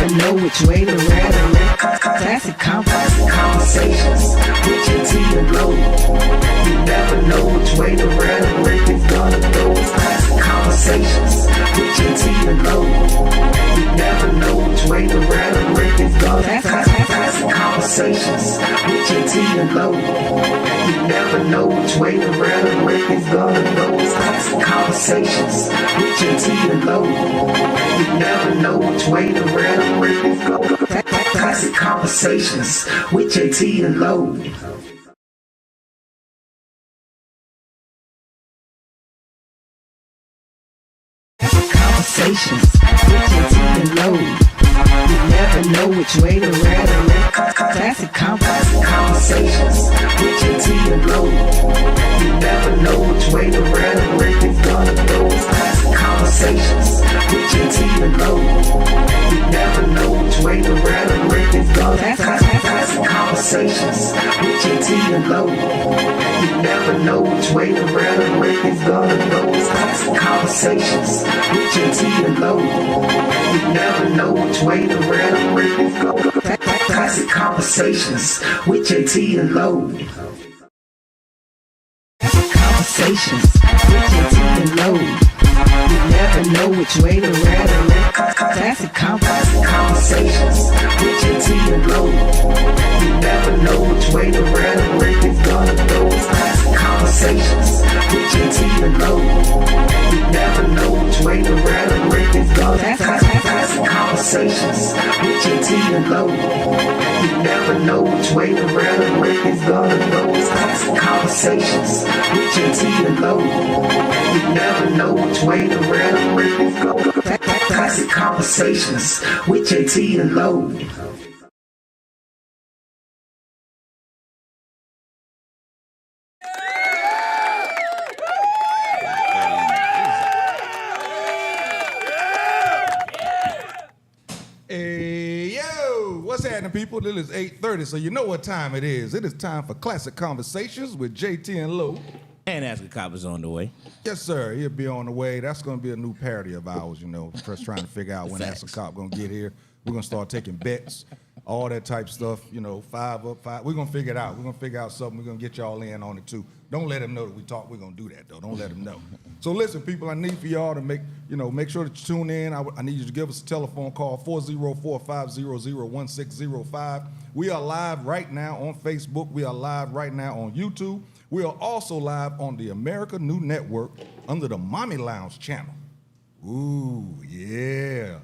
never know which way to rhetoric. Classic conversations with Jae Tea Lo. You never know which way the rhetoric is gonna go. Classic conversations with Jae Tea Lo. You never know which way the rhetoric is gonna go. Classic conversations with Jae Tea Lo. You never know which way the rhetoric is gonna go. Classic conversations with Jae Tea Lo. You never know which way the rhetoric is going. Classic conversations with Jae Tea Lo. Conversations with Jae Tea Lo. You never know which way the rhetoric. Classic conversations with Jae Tea Lo. You never know which way the rhetoric is gonna go. Classic conversations with Jae Tea Lo. You never know which way the rhetoric is gonna go. Classic conversations with Jae Tea Lo. You never know which way the rhetoric is gonna go. Classic conversations with Jae Tea Lo. You never know which way the rhetoric is going. Classic conversations with Jae Tea Lo. Conversations with Jae Tea Lo. You never know which way the rhetoric. Classic conversations with Jae Tea Lo. You never know which way the rhetoric is gonna go. Classic conversations with Jae Tea Lo. You never know which way the rhetoric is gonna go. Classic conversations with Jae Tea Lo. You never know which way the rhetoric is gonna go. Classic conversations with Jae Tea Lo. You never know which way the rhetoric is going. Classic conversations with Jae Tea Lo. Hey, yo, what's happening, people? It is 8:30, so you know what time it is. It is time for Classic Conversations with Jae Tea Lo. And Ask a Cop is on the way. Yes, sir. He'll be on the way. That's going to be a new parody of ours, you know, just trying to figure out when Ask a Cop going to get here. We're going to start taking bets, all that type stuff, you know, 5 up, 5. We're going to figure it out. We're going to figure out something. We're going to get y'all in on it, too. Don't let them know that we talk. We're going to do that, though. Don't let them know. So, listen, people, I need for y'all to make sure that you tune in. I need you to give us a telephone call, 404-500-1605. We are live right now on Facebook. We are live right now on YouTube. We are also live on the America New Network under the Mommy Lounge channel. Ooh, yeah.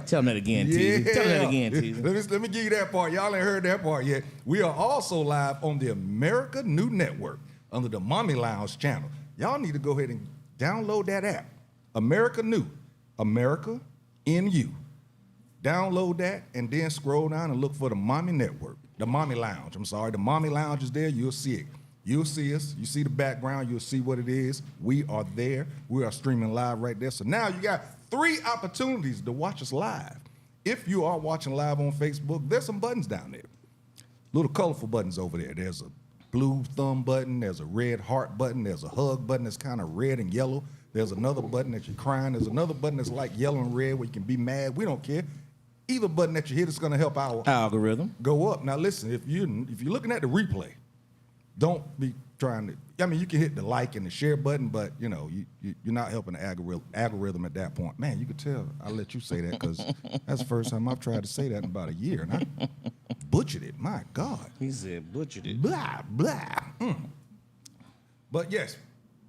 Tell them that again, Teasy. Tell them that again, Teasy. Let me give you that part. Y'all ain't heard that part yet. We are also live on the America New Network under the Mommy Lounge channel. Y'all need to go ahead and download that app. America New. America NU. Download that and then scroll down and look for the Mommy Network. The Mommy Lounge. I'm sorry. The Mommy Lounge is there. You'll see it. You'll see us. You see the background. You'll see what it is. We are there. We are streaming live right there. So now you got 3 opportunities to watch us live. If you are watching live on Facebook, there's some buttons down there. Little colorful buttons over there. There's a blue thumb button. There's a red heart button. There's a hug button that's kind of red and yellow. There's another button that you're crying. There's another button that's like yellow and red where you can be mad. We don't care. Either button that you hit is going to help our algorithm go up. Now listen, if you're looking at the replay, don't be trying to. I mean, you can hit the like and the share button, but you know you're not helping the algorithm at that point. Man, you could tell. I'll let you say that because that's the first time I've tried to say that in about a year, and I butchered it. My God. He said butchered it. Blah blah. But yes,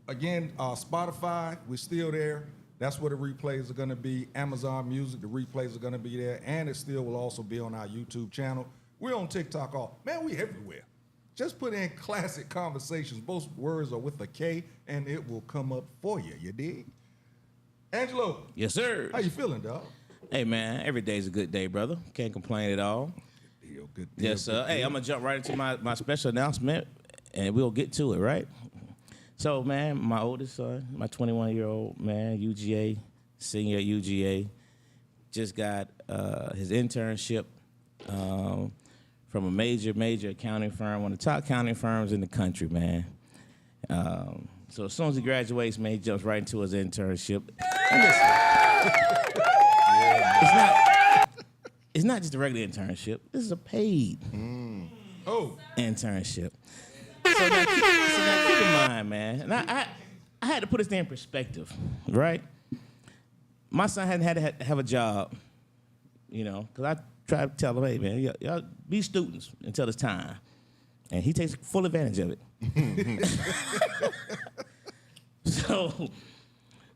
again, Spotify, we're still there. That's where the replays are going to be. Amazon Music, the replays are going to be there, and it still will also be on our YouTube channel. We're on TikTok. Man, we everywhere. Just put in Classic Konversations. Both words are with a K, and it will come up for you. You dig? Angelo. Yes, sir. How you feeling, dog? Hey, man, every day's a good day, brother. Can't complain at all. Good deal. Yes, sir. Hey, I'm going to jump right into my special announcement, and we'll get to it, right? So, man, my oldest son, my 21-year-old, man, UGA, senior at UGA, just got his internship from a major accounting firm, one of the top accounting firms in the country, man. So as soon as he graduates, man, he jumps right into his internship. And listen, it's not just a regular internship. This is a paid internship. So now keep in mind, man. And I had to put this thing in perspective, right? My son hadn't had to have a job, because I try to tell him, hey, man, y'all be students until it's time. And he takes full advantage of it.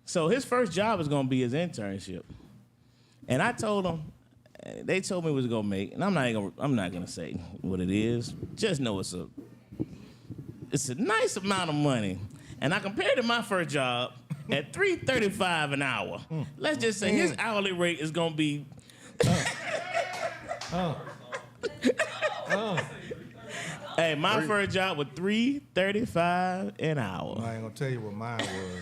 So his first job is going to be his internship. And I told him, they told me what it was going to make, and I'm not going to say what it is. Just know it's a nice amount of money. And I compared to my first job at $3.35 an hour. Let's just say his hourly rate is going to be Hey, my first job was $3.35 an hour. I ain't gonna tell you what mine was.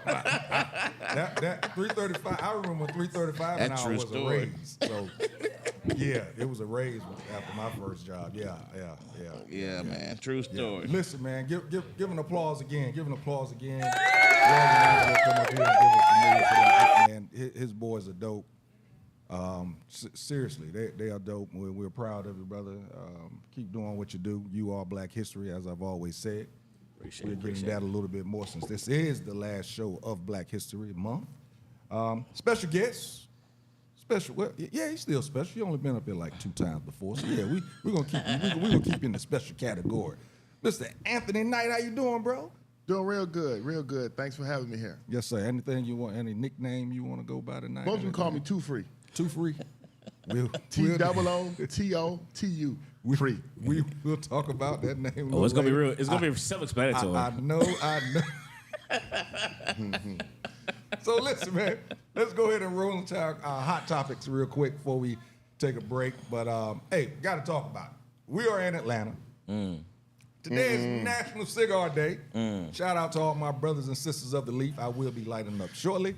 That $3.35. I remember when $3.35 an hour was a raise. So yeah, it was a raise after my first job. Yeah, Man, true story. Yeah. Listen, man, give an applause again. Give an applause again. Come up here and give us the news for that, man. His boys are dope. Seriously, they are dope. We're proud of you, brother. Keep doing what you do. You are Black History, as I've always said. We're getting that a little bit more since this is the last show of Black History Month. Special guest. He's still special. He only been up here like 2 times before. So yeah, we're gonna keep you in the special category. Mr. Anthony Knight, how you doing, bro? Doing real good. Thanks for having me here. Yes, sir. Anything you want? Any nickname you want to go by tonight? Most of them call me Too Free. Too Free. T-O-O-T-O-T-U. Free. We'll talk about that name. Oh, it's gonna be real. It's gonna be self-explanatory. I know. So listen, man. Let's go ahead and roll into our hot topics real quick before we take a break. But hey, got to talk about it. We are in Atlanta. Today is National Cigar Day. Shout out to all my brothers and sisters of the Leaf. I will be lighting up shortly.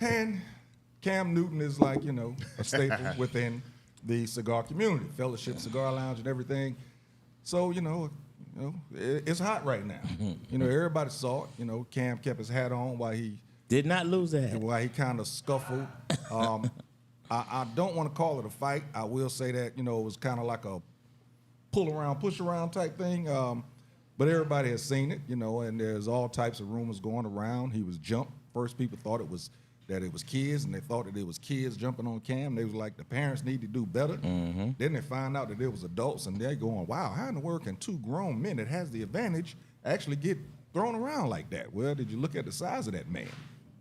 And Cam Newton is like, a staple within the cigar community, Fellowship Cigar Lounge and everything. So, it's hot right now. Everybody saw it. Cam kept his hat on while he did not lose the hat. While he kind of scuffled. I don't want to call it a fight. I will say that, it was kind of like a pull around, push around type thing. But everybody has seen it, and there's all types of rumors going around. He was jumped. First, people thought it was kids, and they thought that it was kids jumping on Cam. They was like, the parents need to do better. Then they find out that it was adults, and they're going, wow, how in the world can 2 grown men that has the advantage actually get thrown around like that? Well, did you look at the size of that man?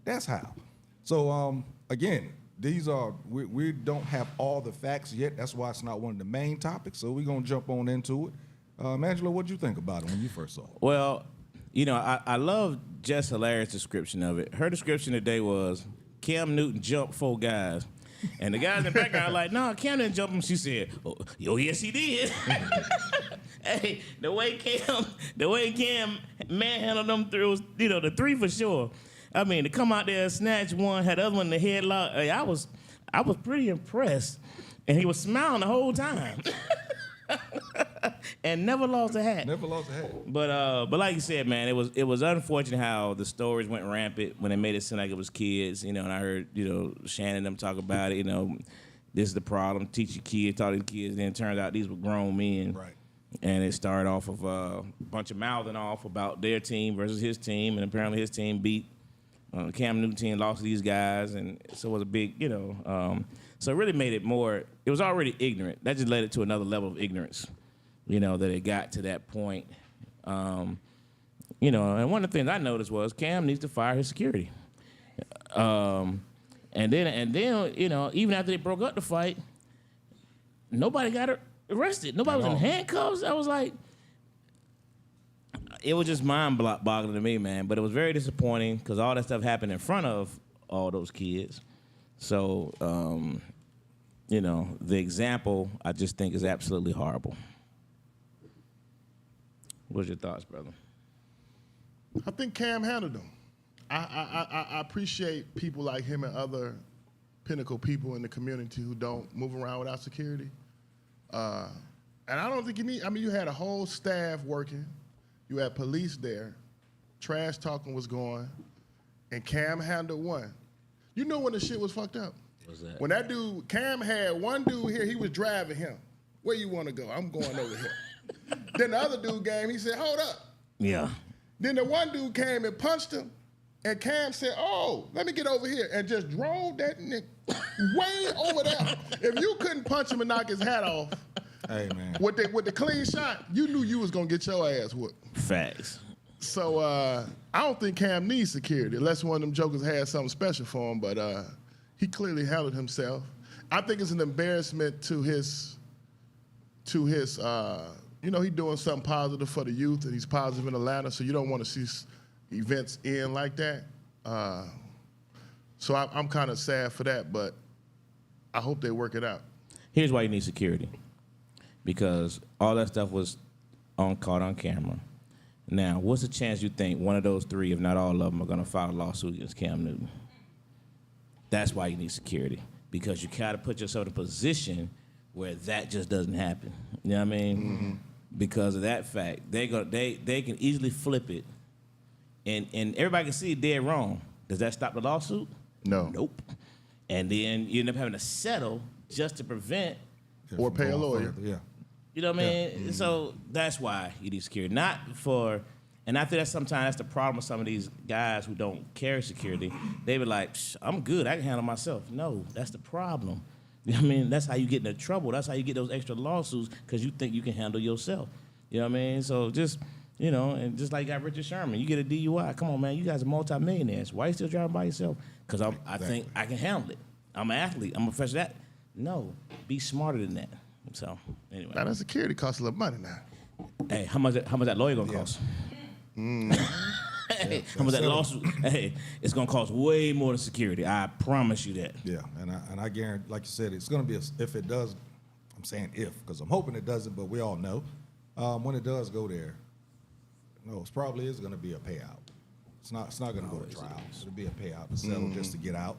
That's how. So, again, we don't have all the facts yet. That's why it's not one of the main topics, so we're going to jump on into it. Angela, what did you think about it when you first saw it? Well, I love Jess Hilarious' description of it. Her description today was Cam Newton jumped 4 guys. And the guys in the background are like, no, Cam didn't jump him. She said, oh, yes, he did. Hey, the way Cam manhandled them through was, the 3 for sure. I mean, to come out there and snatch one, had the other one in the headlock. Hey, I was pretty impressed. And he was smiling the whole time. And never lost a hat. Never lost a hat. But like you said, man, it was unfortunate how the stories went rampant when they made it seem like it was kids, and I heard, Shannon and them talk about it, this is the problem, teach your kids, taught these kids, then it turned out these were grown men. Right. And it started off of a bunch of mouthing off about their team versus his team, and apparently his team beat Cam Newton team, lost to these guys, and so it was a big, so it really made it more, it was already ignorant. That just led it to another level of ignorance, that it got to that point. And one of the things I noticed was Cam needs to fire his security. And then, even after they broke up the fight, nobody got arrested. Nobody was in handcuffs. I was like, it was just mind-boggling to me, man. But it was very disappointing because all that stuff happened in front of all those kids. So, the example I just think is absolutely horrible. What's your thoughts, brother? I think Cam handled them. I appreciate people like him and other pinnacle people in the community who don't move around without security. And I don't think you had a whole staff working. You had police there. Trash talking was going. And Cam handled one. When the shit was fucked up? What's that? When that dude, Cam had one dude here, he was driving him. Where you want to go? I'm going over here. Then the other dude came, he said, hold up. Yeah. Then the one dude came and punched him, and Cam said, oh, let me get over here, and just drove that nigga way over there. If you couldn't punch him and knock his hat off, Hey, man. with the clean shot, you knew you was going to get your ass whooped. Facts. So I don't think Cam needs security, unless one of them jokers had something special for him, but he clearly handled himself. I think it's an embarrassment to his he's doing something positive for the youth, and he's positive in Atlanta, so you don't want to see events end like that. So I'm kind of sad for that, but I hope they work it out. Here's why you need security. Because all that stuff was caught on camera. Now, what's the chance you think one of those three, if not all of them, are going to file a lawsuit against Cam Newton? That's why you need security. Because you got to put yourself in a position where that just doesn't happen. You know what I mean? Mm-hmm. Because of that fact, they can easily flip it, and everybody can see it dead wrong. Does that stop the lawsuit? No. Nope. And then you end up having to settle just to prevent Or pay a lawyer. Yeah. You know what I mean? Mm-hmm. So that's why you need security. Not for, and I think that's the problem with some of these guys who don't carry security. They be like, I'm good, I can handle myself. No, that's the problem. You know what I mean? That's how you get into trouble. That's how you get those extra lawsuits, because you think you can handle yourself. You know what I mean? So just, and just like you got Richard Sherman, you get a DUI. Come on, man, you guys are multimillionaires. Why are you still driving by yourself? Because I think I can handle it. I'm an athlete. I'm a professional. No, be smarter than that. So anyway, Now that security costs a little money now. hey, how much that lawyer gonna cost? Hey, how much that lawsuit? Hey, it's gonna cost way more than security. I promise you that. Yeah, and I guarantee, like you said, it's going to be if it does. I'm saying if, because I'm hoping it doesn't, but we all know when it does go there. No, it probably is going to be a payout. It's not going to go to trial. It'll be a payout to settle just to get out.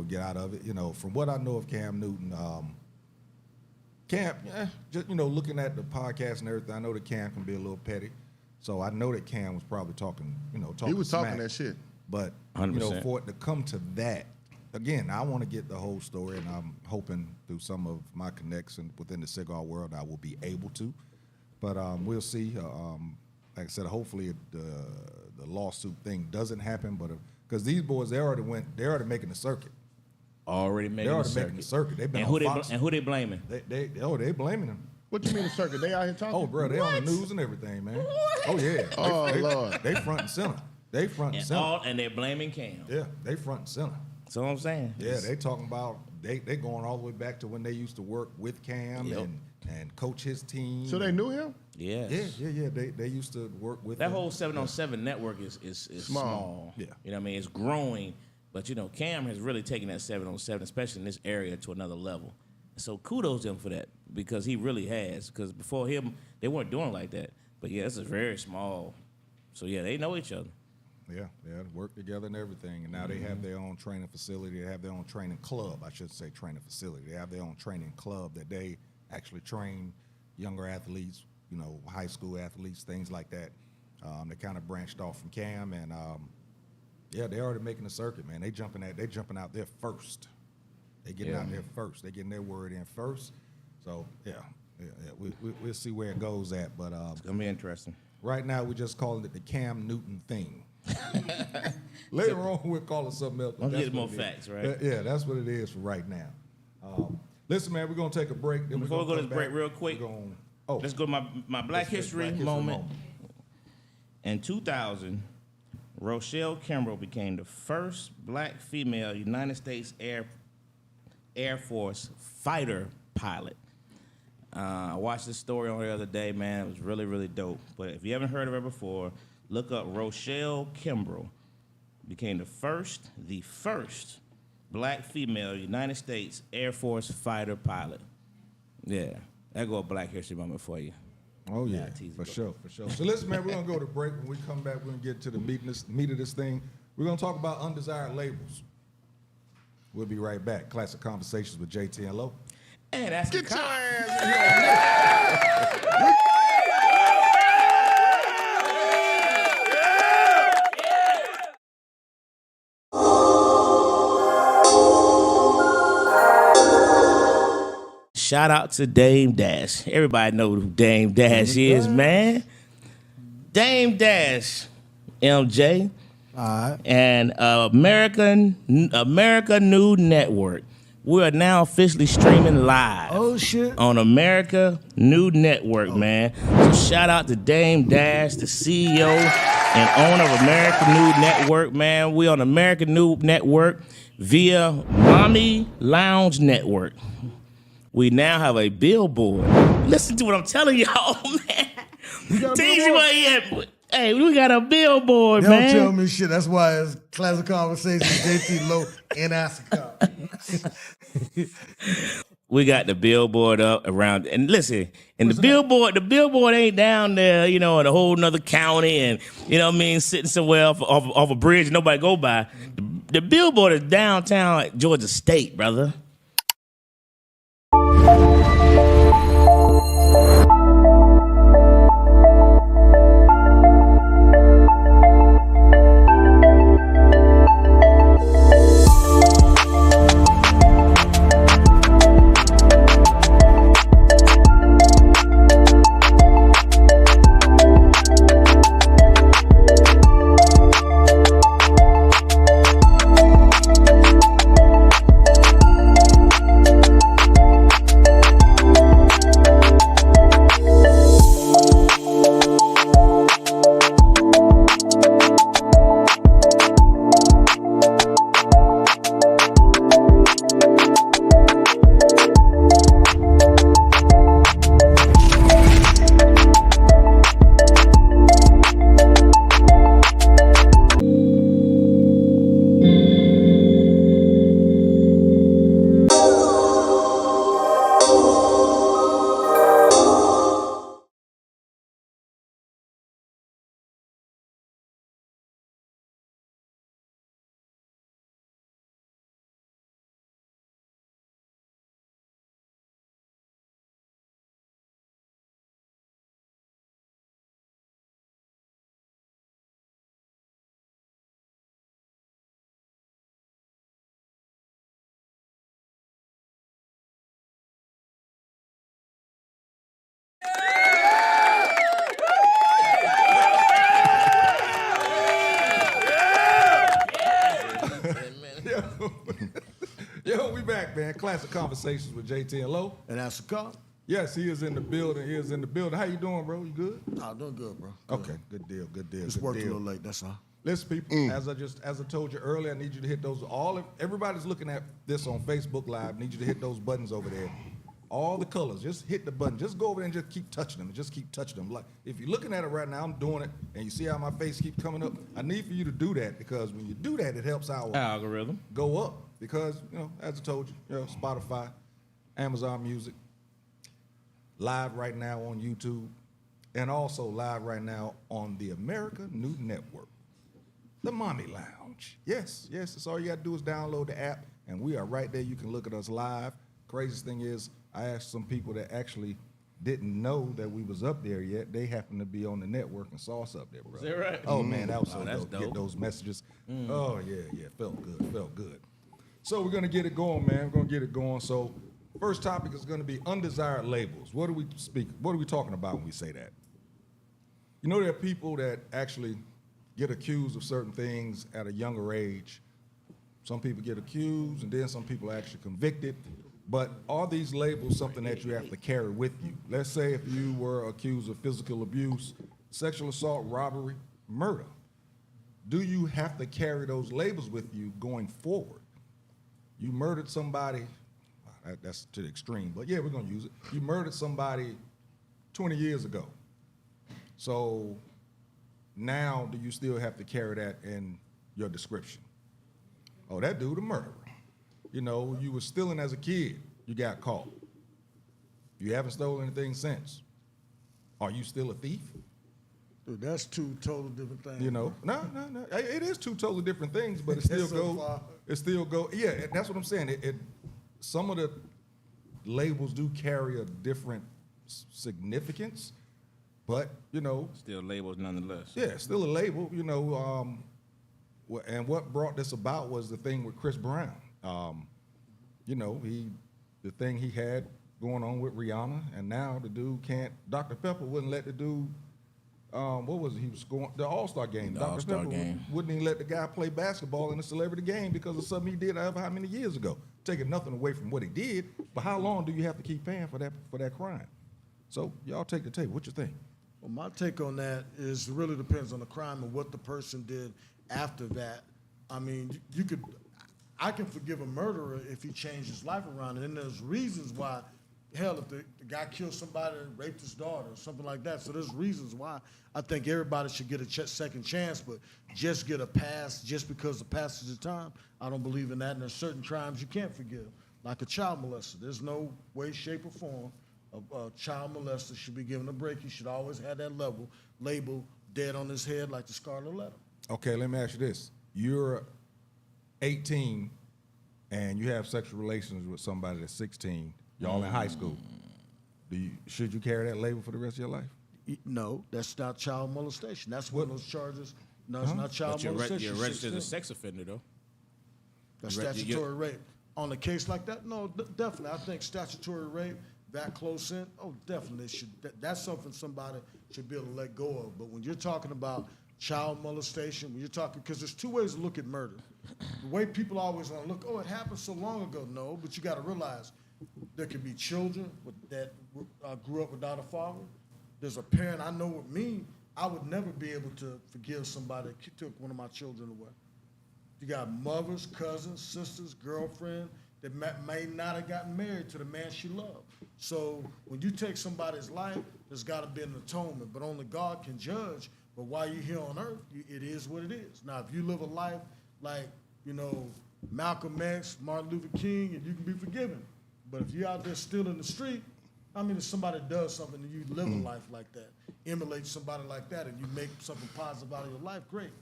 Get out of it. From what I know of Cam Newton, just looking at the podcast and everything, I know that Cam can be a little petty. So I know that Cam was probably talking He was smack. talking that shit. But 100%. For it to come to that, again, I want to get the whole story, and I'm hoping through some of my connections within the cigar world, I will be able to. But we'll see. Like I said, hopefully the lawsuit thing doesn't happen. But because these boys, they're already making the circuit. Already making the circuit. They've been and on Fox. who they blaming? They blaming them. What you mean the circuit? They out here talking? Oh, bro, they on the news and everything, man. What? Oh yeah. Oh, Lord. They front and center. They front and center. And they're blaming Cam. Yeah, they front and center. That's what I'm saying. Yeah, they talking about they going all the way back to when they used to work with Cam and coach his team. So they knew him? Yes. Yeah. They used to work with That him. whole 7-on-7 network is small. Yeah. You know what I mean? It's growing. But, Cam has really taken that 7-on-7, especially in this area, to another level. So kudos to him for that, because he really has. Because before him, they weren't doing like that. But, yeah, this is very small. So, yeah, they know each other. Yeah, work together and everything. And now they have their own training facility. They have their own training club. I should say training facility. They have their own training club that they actually train younger athletes, high school athletes, things like that. They kind of branched off from Cam, and they're already making the circuit, man. They jumping out there first. They getting out there first. They getting their word in first. So we'll see where it goes at. But It's gonna be interesting. Right now, we're just calling it the Cam Newton thing. Later on, we'll call it something else. Let's get more facts, right? Yeah, that's what it is for right now. Listen, man, we're gonna take a break. Then Before we go to this break, real quick, let's go to my Black History moment. In 2000, Rochelle Kimbrough became the first black female United States Air Force fighter pilot. I watched this story on the other day, man. It was really, really dope. But if you haven't heard of her before, look up Rochelle Kimbrough. Became the first black female United States Air Force fighter pilot. Yeah, that go a Black History moment for you. Oh yeah, for sure. So listen, man, we're gonna go to break. When we come back, we're gonna get to the meat of this thing. We're gonna talk about undesired labels. We'll be right back. Classic Conversations with Jae Tea Lo. And that's Get your ass in here. shout out to Dame Dash. Everybody know who Dame Dash is, man. Dame Dash, MJ, All right. and America New Network. We are now officially streaming live. Oh, shit. On America New Network, man. So shout out to Dame Dash, the CEO and owner of America New Network, man. We on America New Network via Mommy Lounge Network. We now have a billboard. Listen to what I'm telling y'all, man. You got a Teach billboard? where you at. Hey, we got a billboard, Don't man. tell me shit. That's why it's Classic Konversations, Jae Tea Lo, and Asaka. We got the billboard up around, and listen, and the billboard ain't down there, you know, in a whole nother county, and you know what I mean, sitting somewhere off a bridge and nobody go by. The billboard is downtown at Georgia State, brother. Yo, we back, man. Classic Conversations with Jae Tea Lo. And Asaka. Yes, he is in the building. He is in the building. How you doing, bro? You good? Nah, doing good, bro. Good. Okay, good deal, good deal. Just good worked a deal. little late, that's all. Listen, people, as I told you earlier, I need you to hit those. Everybody's looking at this on Facebook Live. Need you to hit those buttons over there. All the colors, just hit the button. Just go over there and just keep touching them. Just keep touching them. Like if you're looking at it right now, I'm doing it, and you see how my face keeps coming up. I need for you to do that because when you do that, it helps our Algorithm. go up. Because as I told you, Spotify, Amazon Music, live right now on YouTube, and also live right now on the America New Network, the Mommy Lounge. Yes, that's all you got to do is download the app, and we are right there. You can look at us live. Craziest thing is, I asked some people that actually didn't know that we was up there yet. They happened to be on the network and saw us up there, bro. Is that right? Oh, man, that was so that's dope. Get dope. those messages. Oh, yeah, felt good. So we're going to get it going, man. We're going to get it going. So first topic is going to be undesired labels. What are we talking about when we say that? You know, there are people that actually get accused of certain things at a younger age. Some people get accused, and then some people are actually convicted. But are these labels something that you have to carry with you? Let's say if you were accused of physical abuse, sexual assault, robbery, murder. Do you have to carry those labels with you going forward? You murdered somebody, that's to the extreme, but yeah, we're gonna use it. You murdered somebody 20 years ago. So now do you still have to carry that in your description? Oh, that dude a murderer. You know, you were stealing as a kid, you got caught. You haven't stolen anything since. Are you still a thief? Dude, that's two total different things. You know, no. It is two totally different things, but it still So goes. far. It still go. Yeah, that's what I'm saying. Some of the labels do carry a different significance, but Still labels nonetheless. yeah, still a label. And what brought this about was the thing with Chris Brown. The thing he had going on with Rihanna, and now the dude can't. Dr. Pepper wouldn't let the dude. What was it? He was going the All-Star game. The Dr. All-Star Pepper game. wouldn't even let the guy play basketball in a celebrity game because of something he did however how many years ago. Taking nothing away from what he did, but how long do you have to keep paying for that crime? So y'all take the tape. What you think? Well, my take on that is it really depends on the crime and what the person did after that. I mean, I can forgive a murderer if he changed his life around, and then there's reasons why. Hell, if the guy killed somebody and raped his daughter or something like that, so there's reasons why I think everybody should get a second chance, but just get a pass just because of passage of time, I don't believe in that, and there's certain crimes you can't forgive, like a child molester. There's no way, shape, or form a child molester should be given a break. He should always have that label dead on his head like the Scarlet Letter. Okay, let me ask you this. You're 18 and you have sexual relations with somebody that's 16. Y'all in high school. Should you carry that label for the rest of your life? No, that's not child molestation. That's one of those charges. No, it's not child But you're molestation. registered as a sex offender, though. That's statutory rape. On a case like that, no, definitely. I think statutory rape, that close in, definitely should. That's something somebody should be able to let go of. But when you're talking about child molestation, when you're talking, because there's two ways to look at murder. The way people always want to look, it happened so long ago. No, but you got to realize there could be children that grew up without a father. There's a parent I know with me, I would never be able to forgive somebody that took one of my children away. You got mothers, cousins, sisters, girlfriend that may not have gotten married to the man she loved. So when you take somebody's life, there's got to be an atonement, but only God can judge. But while you're here on earth, it is what it is. Now, if you live a life like, Malcolm X, Martin Luther King, and you can be forgiven. But if you're out there still in the street, if somebody does something and you live a life like that, emulate somebody like that, and you make something positive out of your life, great.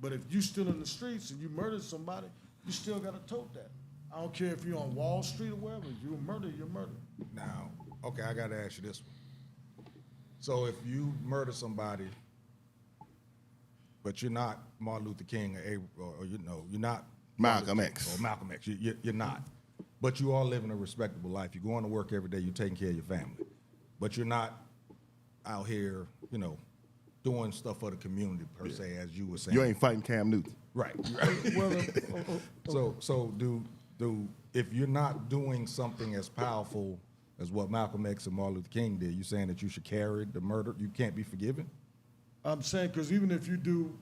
But if you still in the streets and you murdered somebody, you still got to tote that. I don't care if you're on Wall Street or wherever. If you're a murderer, you're a murderer. Now, okay, I got to ask you this one. So if you murder somebody, but you're not Martin Luther King or you're not Malcolm X. Or Malcolm X, you're not. But you are living a respectable life. You're going to work every day. You're taking care of your family. But you're not out here, doing stuff for the community per se, as you were saying. You ain't fighting Cam Newton. Right. So if you're not doing something as powerful as what Malcolm X and Martin Luther King did, you saying that you should carry the murder? You can't be forgiven? I'm saying because even if you do,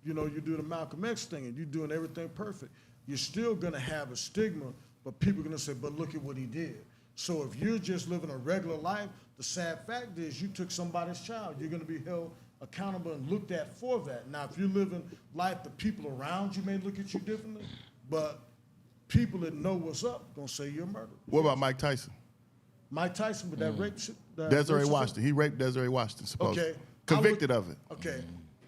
you do the Malcolm X thing and you're doing everything perfect, you're still going to have a stigma. But people are going to say, but look at what he did. So if you're just living a regular life, the sad fact is you took somebody's child. You're going to be held accountable and looked at for that. Now, if you're living life, the people around you may look at you differently, but people that know what's up going to say you're a murderer. What about Mike Tyson? Mike Tyson with that rape shit? Desiree Washington. He raped Desiree Washington, supposedly. Okay. Convicted of it. Okay.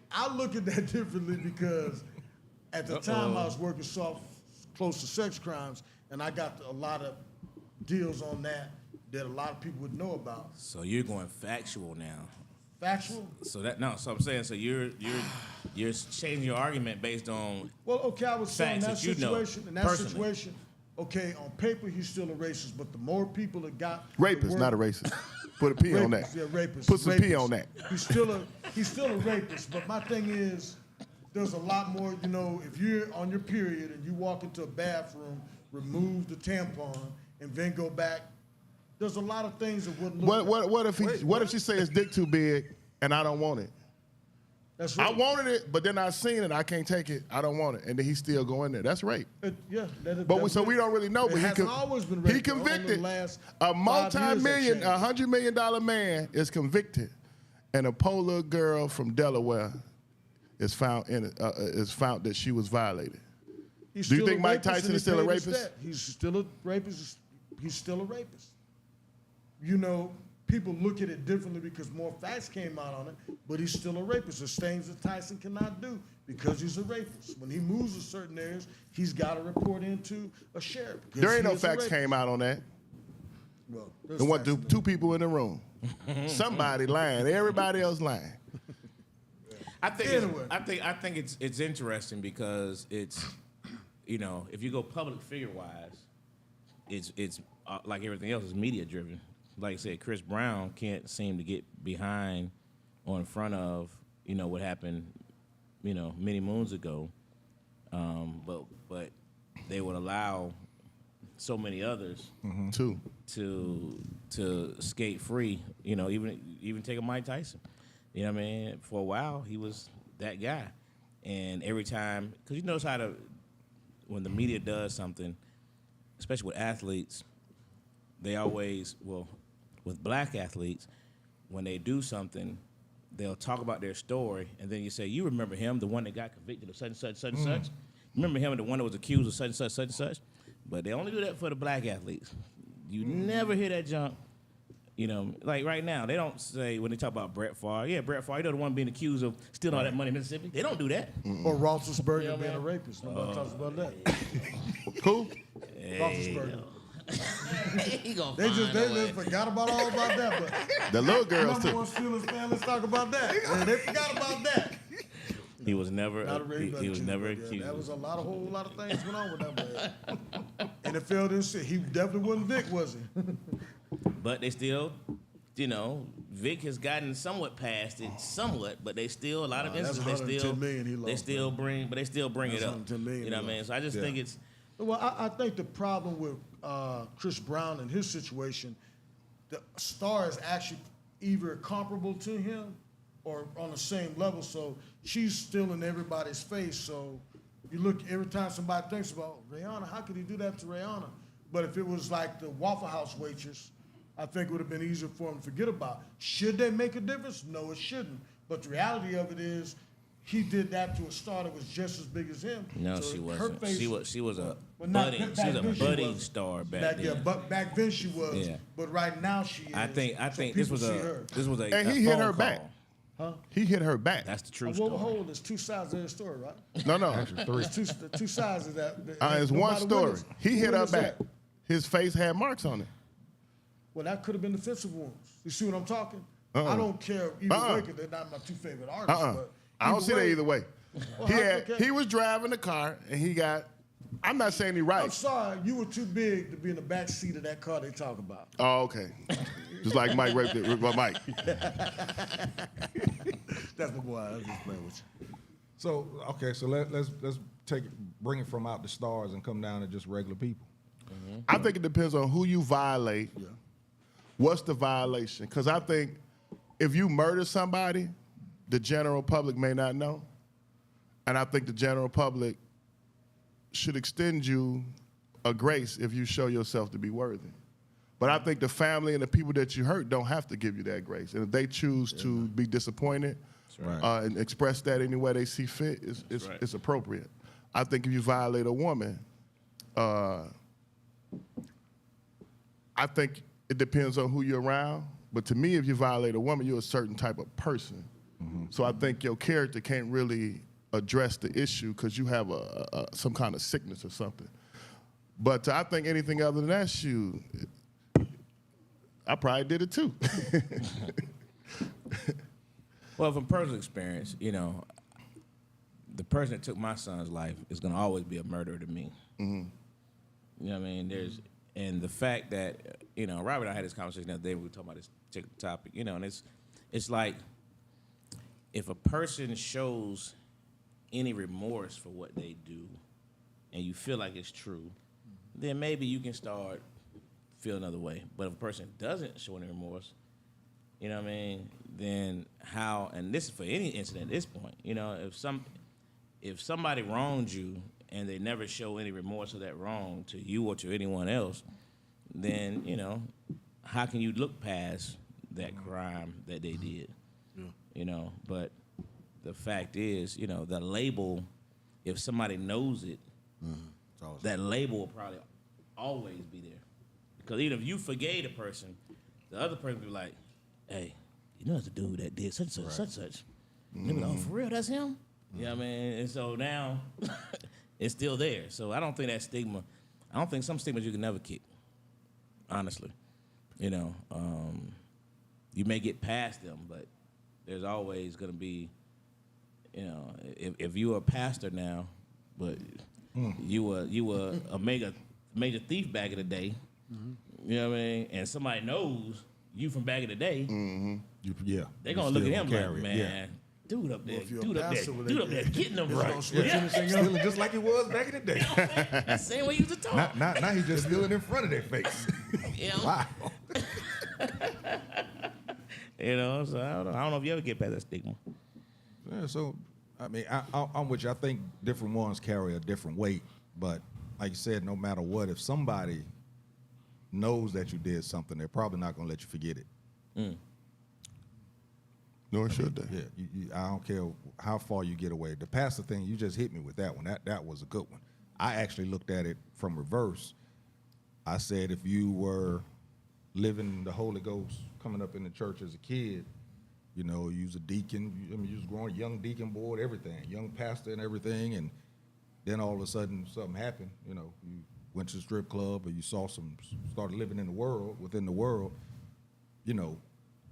I look at that differently because at the time I was working close to sex crimes, and I got a lot of deals on that a lot of people would know about. So you're going factual now. Factual? So I'm saying, so you're changing your argument based on. Well, okay, I was saying that situation, personally. Okay, on paper he's still a racist, but the more people that got rapist, not a racist. Put a P on that. Yeah, rapist. Put some rapist. P on that. He's still a rapist, but my thing is, there's a lot more. If you're on your period and you walk into a bathroom, remove the tampon, and then go back, there's a lot of things that wouldn't look. What if she say his dick too big and I don't want it? That's right. I wanted it, but then I seen it. I can't take it. I don't want it, and then he still go in there. That's rape. We don't really know. But always been rape. He convicted. A $100 million man is convicted, and a poor little girl from Delaware is found that she was violated. Do you think Mike Tyson is still a rapist? He's still a rapist. He's still a rapist. People look at it differently because more facts came out on it, but he's still a rapist. There's things that Tyson cannot do because he's a rapist. When he moves to certain areas, he's got to report into a sheriff. There ain't no facts came out on that. Well, and what do two people in the room? Somebody lying, everybody else lying. I think it's interesting because it's, if you go public figure wise, it's like everything else is media driven. like I said, Chris Brown can't seem to get behind or in front of, what happened, many moons ago. But they would allow so many others to skate free. Even take a Mike Tyson. You know what I mean? For a while, he was that guy. And every time, because you notice when the media does something, especially with athletes, they always, with black athletes, when they do something, they'll talk about their story, and then you say, you remember him, the one that got convicted of such and such, such and such? Remember him, the one that was accused of such and such, such and such? But they only do that for the black athletes. You never hear that junk. Like right now, they don't say, when they talk about Brett Favre, Brett Favre, the one being accused of stealing all that money in Mississippi. They don't do that. Or Roethlisberger being a rapist. Nobody talks about that. Cool. Roethlisberger. He gonna They just forgot about all about that. But The little girls number too. one Steelers fan, let's talk about that. Yeah, they forgot about that. He was never. Not a rape, He was never yeah, accused. that was a whole lot of things went on with that man. NFL didn't say he definitely wasn't Vic, was he? But they still, Vic has gotten somewhat past it, but they still a lot of that's instances they still $110 million he lost, bring it up. $110 million You know what I mean? So I just think it's Well, I think the problem with Chris Brown and his situation, the star is actually either comparable to him or on the same level. So she's still in everybody's face. So you look every time somebody thinks about Rihanna, how could he do that to Rihanna? But if it was like the Waffle House waitress, I think it would have been easier for him to forget about. Should they make a difference? No, it shouldn't. But the reality of it is, he did that to a star that was just as big as him. no, So she her wasn't. face- She was a Well, not budding. back She was then a she budding was. star back Yeah, then. but back then she was. Yeah. But right now she is. I think So this people was see a her. a And he hit phone her call. back. He hit her back. That's the true Well, story. hold on, there's two sides of the story, right? No. There's two sides of that. It's No one matter story. Willis. He hit her Willis back. that. His face had marks on it. Well, that could have been defensive wounds. You see what I'm talking? I don't care either way because they're not my two favorite artists. But I don't see that either way. Well, okay. He was driving the car and he got. I'm not saying he I'm right. sorry, you were too big to be in the back seat of that car they talk about. Oh, okay. Just like Mike raped Mike. That's my boy. I was just playing with you. So okay, so let's bring it from out the stars and come down to just regular people. I think it depends on who you violate. Yeah. What's the violation? Because I think if you murder somebody, the general public may not know. And I think the general public should extend you a grace if you show yourself to be worthy. But I think the family and the people that you hurt don't have to give you that grace. And if they choose to be disappointed and express that any way they see fit, it's appropriate. I think if you violate a woman, I think it depends on who you're around. But to me, if you violate a woman, you're a certain type of person. So I think your character can't really address the issue because you have some kind of sickness or something. But I think anything other than that, I probably did it too. Well, from personal experience, the person that took my son's life is going to always be a murderer to me. You know what I mean? And the fact that, Robert and I had this conversation the other day. We were talking about this particular topic, and it's like if a person shows any remorse for what they do and you feel like it's true, then maybe you can start feeling another way. But if a person doesn't show any remorse, you know what I mean, then how, and this is for any incident at this point, if somebody wronged you and they never show any remorse of that wrong to you or to anyone else, then, how can you look past that crime that they did? But the fact is, the label, if somebody knows it, that label will probably always be there. Because even if you forgave the person, the other person will be like, hey, that's the dude that did such and such. They be like, oh, for real, that's him? You know what I mean? And so now it's still there. So I don't think that stigma, some stigmas you can never kick, honestly. You may get past them, but there's always going to be, if you're a pastor now, but you were a major thief back in the day, You know what I mean? And somebody knows you from back in the day, Yeah. they're gonna look at him carry like, it. man, Yeah. dude up there, if you're a dude up pastor, there, well, dude up there getting them it's right. gonna switch Yeah. anything up. Stealing just like it was back in the day. That's the same way you used to talk. Now he's just stealing in front of their face. You know? Wow. You know, so I don't know if you ever get past that stigma. Yeah, so, I mean, I'm with you. I think different ones carry a different weight. But like you said, no matter what, if somebody knows that you did something, they're probably not going to let you forget it. Nor should they. Yeah, I don't care how far you get away. The pastor thing, you just hit me with that one. That was a good one. I actually looked at it from reverse. I said if you were living the Holy Ghost, coming up in the church as a kid, you know, you was a deacon. You was growing, young deacon board, everything, young pastor and everything, and then all of a sudden something happened. You know, you went to the strip club or you started living in the world, within the world. You know,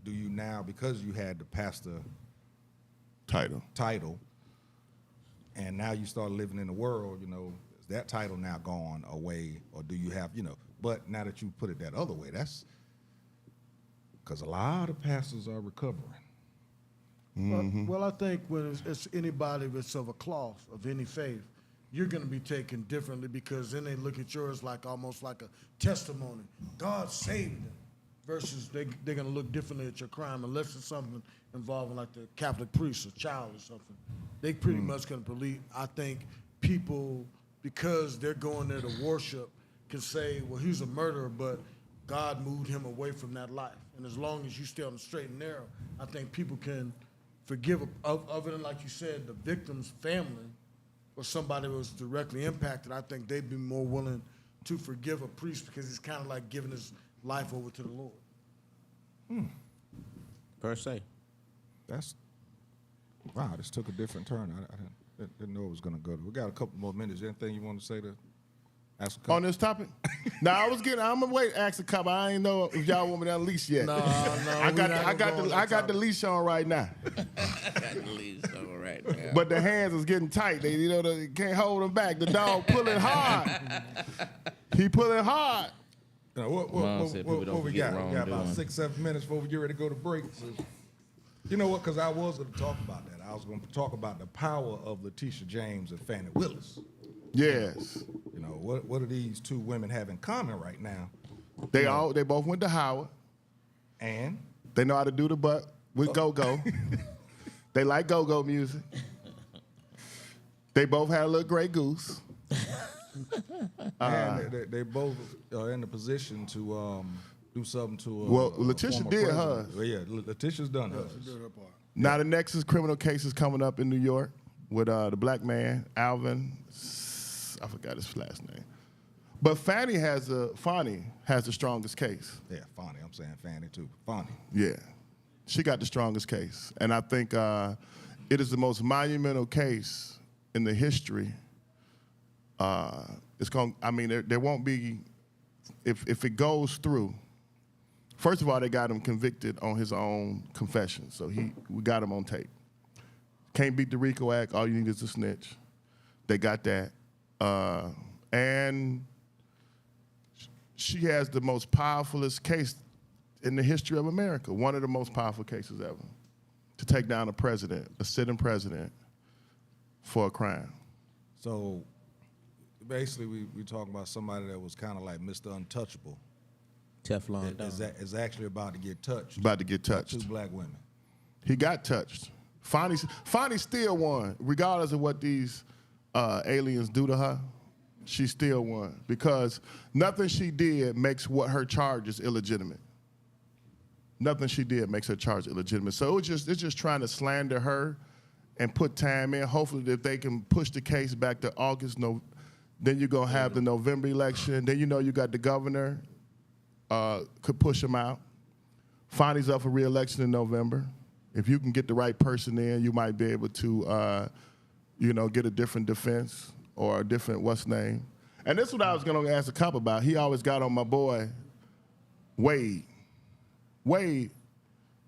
do you now, because you had the pastor title, and now you start living in the world, you know, is that title now gone away, or do you have, you know, but now that you put it that other way, that's because a lot of pastors are recovering. Well, I think when it's anybody that's of a cloth, of any faith, you're going to be taken differently because then they look at yours like almost like a testimony. God saved them. Versus they're going to look differently at your crime unless it's something involving like the Catholic priest or child or something. They pretty much going to believe. I think people, because they're going there to worship, can say, well, he's a murderer, but God moved him away from that life. And as long as you stay on the straight and narrow, I think people can forgive, other than, like you said, the victim's family or somebody who was directly impacted. I think they'd be more willing to forgive a priest because it's kind of like giving his life over to the Lord. Per se. Wow, this took a different turn. I didn't know it was going to go. We got a couple more minutes. Anything you want to say to ask a couple? On this topic? I'm gonna wait, ask a couple. I ain't know if y'all want me to unleash yet. No, I got the leash on right now. But the hands is getting tight. They can't hold them back. The dog pulling hard. He pulling hard. You know, what we got? We got about 6-7 minutes before we get ready to go to break. So, you know what? Because I was going to talk about that. I was going to talk about the power of Letitia James and Fani Willis. Yes. You know, what do these two women have in common right now? They both went to Howard. And they know how to do the butt with go-go. They like go-go music. They both had a little Grey Goose. And they both are in a position to do something to Letitia did hers. Well, yeah, Letitia's done hers. Now the next is criminal cases coming up in New York with the black man, Alvin. I forgot his last name. But Fani has the strongest case. Yeah, Fani. I'm saying Fani too. Fani. Yeah. She got the strongest case. And I think it is the most monumental case in the history. There won't be, if it goes through, first of all, they got him convicted on his own confession. So we got him on tape. Can't beat the RICO Act, all you need is a snitch. They got that. And she has the most powerfulest case in the history of America, one of the most powerful cases ever, to take down a sitting president for a crime. So basically, we talking about somebody that was kind of like Mr. Untouchable. Teflon Don. Is actually about to get touched. About to get touched. Two black women. He got touched. Fani still won, regardless of what these aliens do to her. She still won because nothing she did makes what her charge is illegitimate. Nothing she did makes her charge illegitimate. So it's just trying to slander her and put time in. Hopefully, if they can push the case back to August, then you're gonna have the November election. Then you got the governor could push him out. Fani's up for re-election in November. If you can get the right person in, you might be able to, get a different defense or a different what's name. And this is what I was gonna ask a cop about. He always got on my boy, Wade. Wade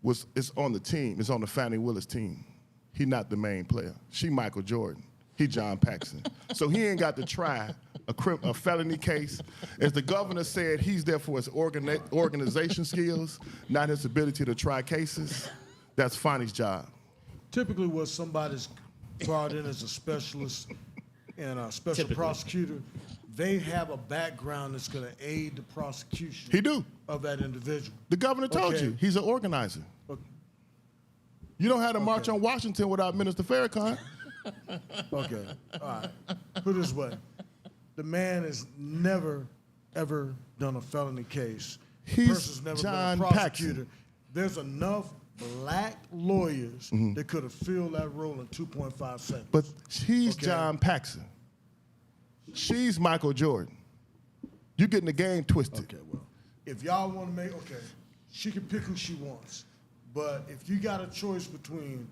is on the team. Is on the Fani Willis team. He's not the main player. She Michael Jordan. he John Paxson. So he ain't got to try a felony case. As the governor said, he's there for his organization skills, not his ability to try cases. That's Fani's job. Typically, when somebody's brought in as a specialist and a special prosecutor, they have a background that's going to aid the prosecution of that individual. The governor told you, he's an organizer. Okay. You don't have to march on Washington without Minister Farrakhan. Okay, all right. Put it this way. The man has never, ever done a felony case. The person's never John been a prosecutor. Paxson. There's enough black lawyers that could have filled that role in 2.5 seconds. But he's John Paxson. She's Michael Jordan. You're getting the game twisted. Okay, well, if y'all want to make, she can pick who she wants. But if you got a choice between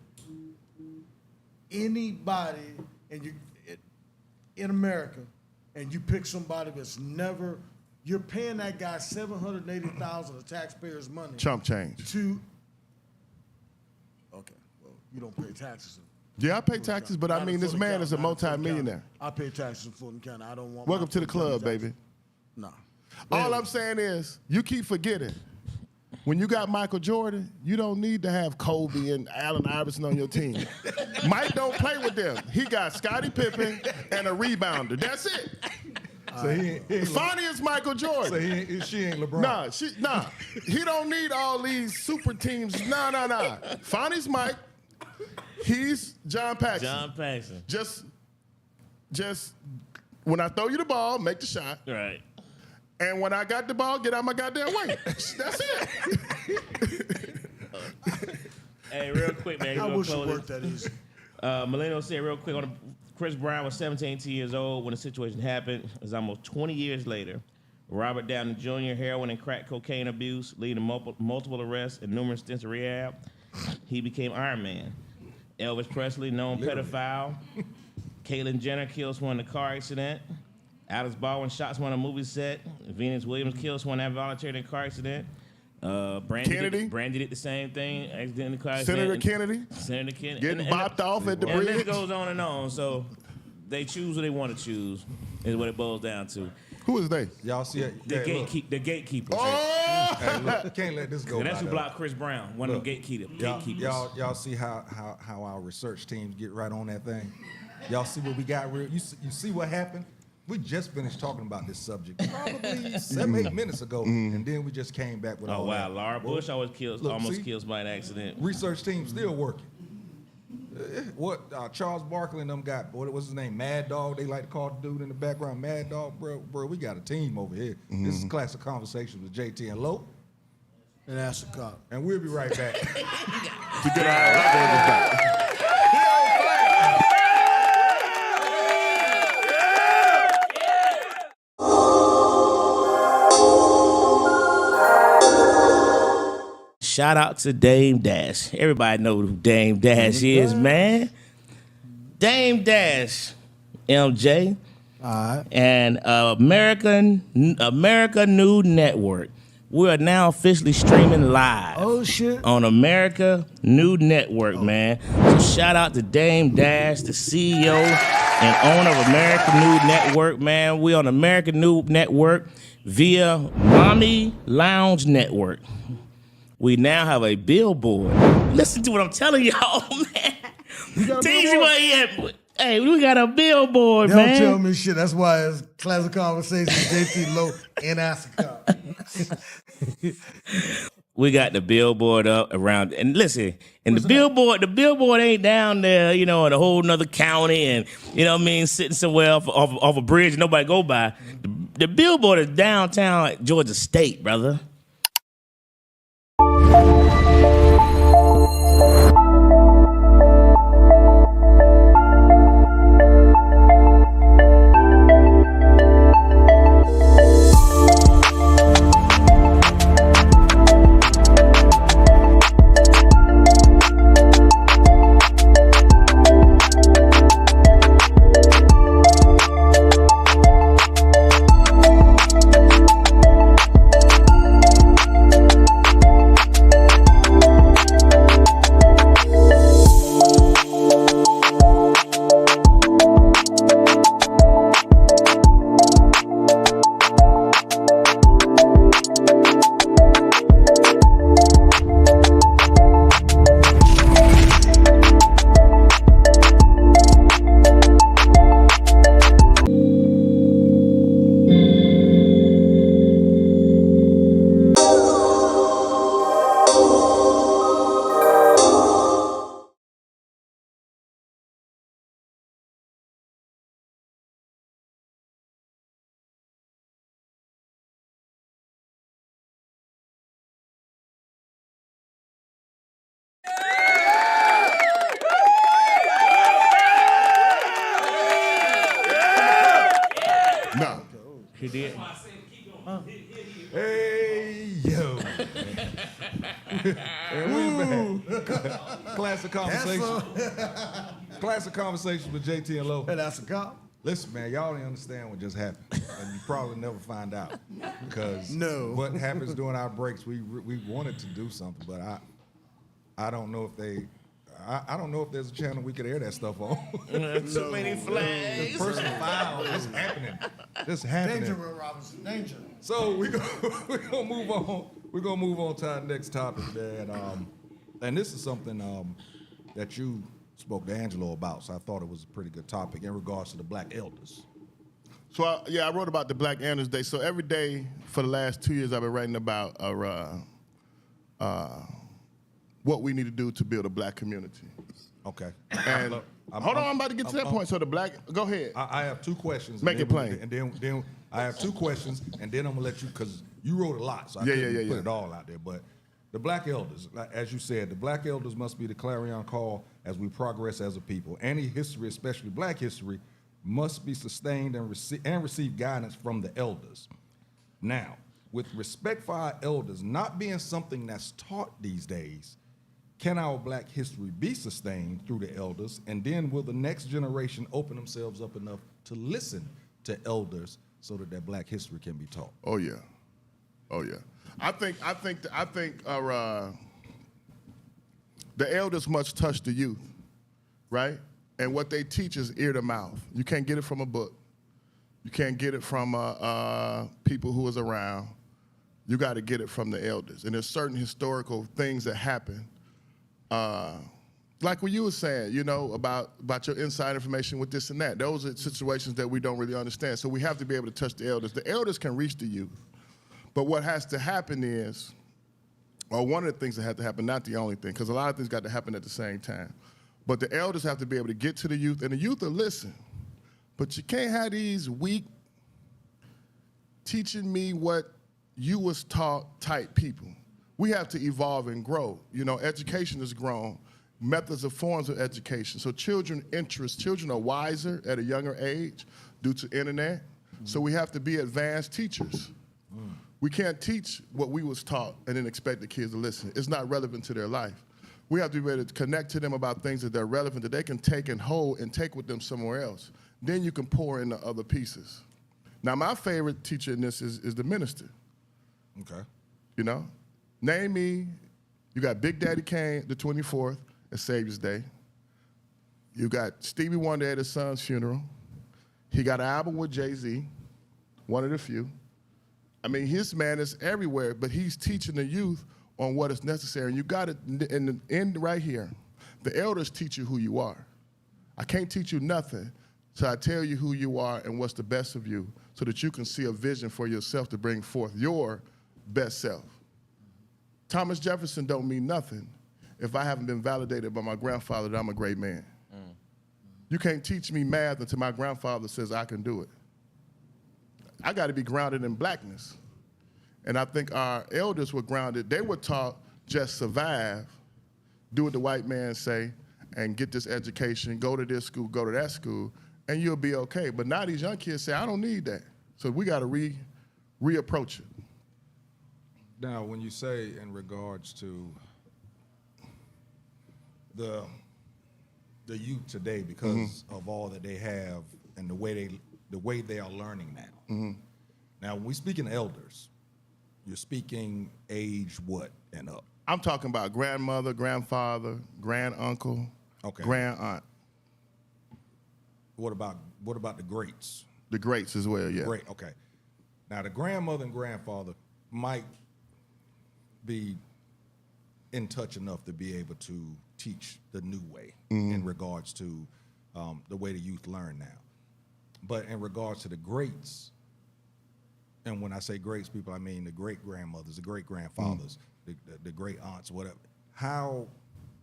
anybody in America, and you pick somebody that's never, you're paying that guy $780,000 of taxpayers' money. Chump change. Okay, well, you don't pay taxes. Yeah, I pay taxes, but I mean, this man is a multi-millionaire. I pay taxes in Fulton County. I don't want. Welcome to the club, baby. No. All I'm saying is, you keep forgetting. When you got Michael Jordan, you don't need to have Kobe and Allen Iverson on your team. Mike don't play with them. He got Scottie Pippen and a rebounder. That's it. So he ain't Fani is Michael Jordan. So she ain't LeBron. Nah. He don't need all these super teams. Nah. Fani's Mike. He's John Paxson. John Paxson. Just when I throw you the ball, make the shot. Right. And when I got the ball, get out my goddamn way. That's it. Hey, real quick, man. I wish it worked that easy. Millennial said real quick, Chris Brown was 17 years old when the situation happened. It was almost 20 years later. Robert Downey Jr., heroin and crack cocaine abuse, leading to multiple arrests and numerous stints of rehab. He became Iron Man. Elvis Presley, known pedophile. Caitlyn Jenner kills one in a car accident. Alex Baldwin shot someone on a movie set. Venus Williams kills someone involuntarily in a car accident. Brandy did the same thing. Accidentally car accident. Senator Kennedy. Getting bopped off at the bridge. And it goes on and on. So they choose what they want to choose is what it boils down to. Who is they? Y'all see it? The gatekeepers. Oh! Hey, look, can't let this go. And that's who blocked Chris Brown, one of them gatekeepers. Y'all see how our research teams get right on that thing? Y'all see what we got? You see what happened? We just finished talking about this subject probably 7-8 minutes ago, and then we just came back with all that. Laura Bush almost kills by an accident. Research team still working. Charles Barkley and them got, what was his name? Mad Dog. They like to call the dude in the background Mad Dog. Bro, we got a team over here. This is Classic Konversations with Jae Tea Lo. And that's the cop. And we'll be right back. To get our Shout out to Dame Dash. Everybody know who Dame Dash is, man. Dame Dash, MJ, and America New Network. We are now officially streaming live. Oh shit! On America New Network, man. So shout out to Dame Dash, the CEO and owner of America New Network, man. We on America New Network via Mommy Lounge Network. We now have a billboard. Listen to what I'm telling y'all, man. Hey, we got a billboard, man. Don't tell me shit. That's why it's Classic Konversations, Jae Tea Lo, and Africa. We got the billboard up around, and listen, and the billboard ain't down there, in a whole nother county, and sitting somewhere off a bridge and nobody go by. The billboard is downtown Georgia State, brother. He did. Hey, yo. And we back. Classic Conversations. Classic Conversations with Jae Tea Lo. Hey, that's a cop. Listen, man, y'all didn't understand what just happened, and you probably never find out. Because No. what happens during our breaks, we wanted to do something, but I don't know if they. I don't know if there's a channel we could air that stuff on. Too many flags. Personal file. What's happening? This happening. Danger, Will Robinson, danger. So we're gonna move on. We're gonna move on to our next topic, man. And this is something that you spoke to Angelo about. So I thought it was a pretty good topic in regards to the Black elders. So I wrote about the Black Elders Day. So every day for the last 2 years, I've been writing about what we need to do to build a Black community. Okay. And hold on, I'm about to get to that point. So the Black, go ahead. I have two questions. Make it plain. And then I have two questions, and then I'm gonna let you, because you wrote a lot, so I Yeah, couldn't yeah. put it all out there. But the Black elders, as you said, the Black elders must be the clarion call as we progress as a people. Any history, especially Black history, must be sustained and receive guidance from the elders. Now, with respect for our elders not being something that's taught these days, can our Black history be sustained through the elders? And then will the next generation open themselves up enough to listen to elders so that their Black history can be taught? Oh yeah. I think the elders must touch the youth, right? And what they teach is ear to mouth. You can't get it from a book. You can't get it from people who was around. You got to get it from the elders. And there's certain historical things that happen. Like what you were saying, you know, about your inside information with this and that. Those are situations that we don't really understand. So we have to be able to touch the elders. The elders can reach the youth. But what has to happen is, or one of the things that have to happen, not the only thing, because a lot of things got to happen at the same time. But the elders have to be able to get to the youth, and the youth will listen. But you can't have these weak, teaching me what you was taught type people. We have to evolve and grow. You know, education has grown. Methods of forms of education. So children are wiser at a younger age due to internet. So we have to be advanced teachers. We can't teach what we was taught and then expect the kids to listen. It's not relevant to their life. We have to be able to connect to them about things that they're relevant, that they can take and hold and take with them somewhere else. Then you can pour in the other pieces. Now, my favorite teacher in this is the minister. Okay. You know? Name me, you got Big Daddy Kane, the 24th, at Savior's Day. You got Stevie Wonder at his son's funeral. He got an album with Jay-Z, one of the few. I mean, his man is everywhere, but he's teaching the youth on what is necessary. And you got it in the end right here. The elders teach you who you are. I can't teach you nothing, so I tell you who you are and what's the best of you so that you can see a vision for yourself to bring forth your best self. Thomas Jefferson don't mean nothing if I haven't been validated by my grandfather that I'm a great man. You can't teach me math until my grandfather says I can do it. I got to be grounded in Blackness. And I think our elders were grounded. They were taught just survive, do what the white man say, and get this education, go to this school, go to that school, and you'll be okay. But now these young kids say, I don't need that. So we got to reapproach it. Now, when you say in regards to the youth today, because of all that they have and the way they are learning now. Now, when we speak in elders, you're speaking age what and up? I'm talking about grandmother, grandfather, granduncle, grandaunt. What about the greats? The greats as well, yeah. Great, okay. Now, the grandmother and grandfather might be in touch enough to be able to teach the new way in regards to the way the youth learn now. But in regards to the greats, and when I say greats, people, I mean the great-grandmothers, the great-grandfathers, the great aunts, whatever, how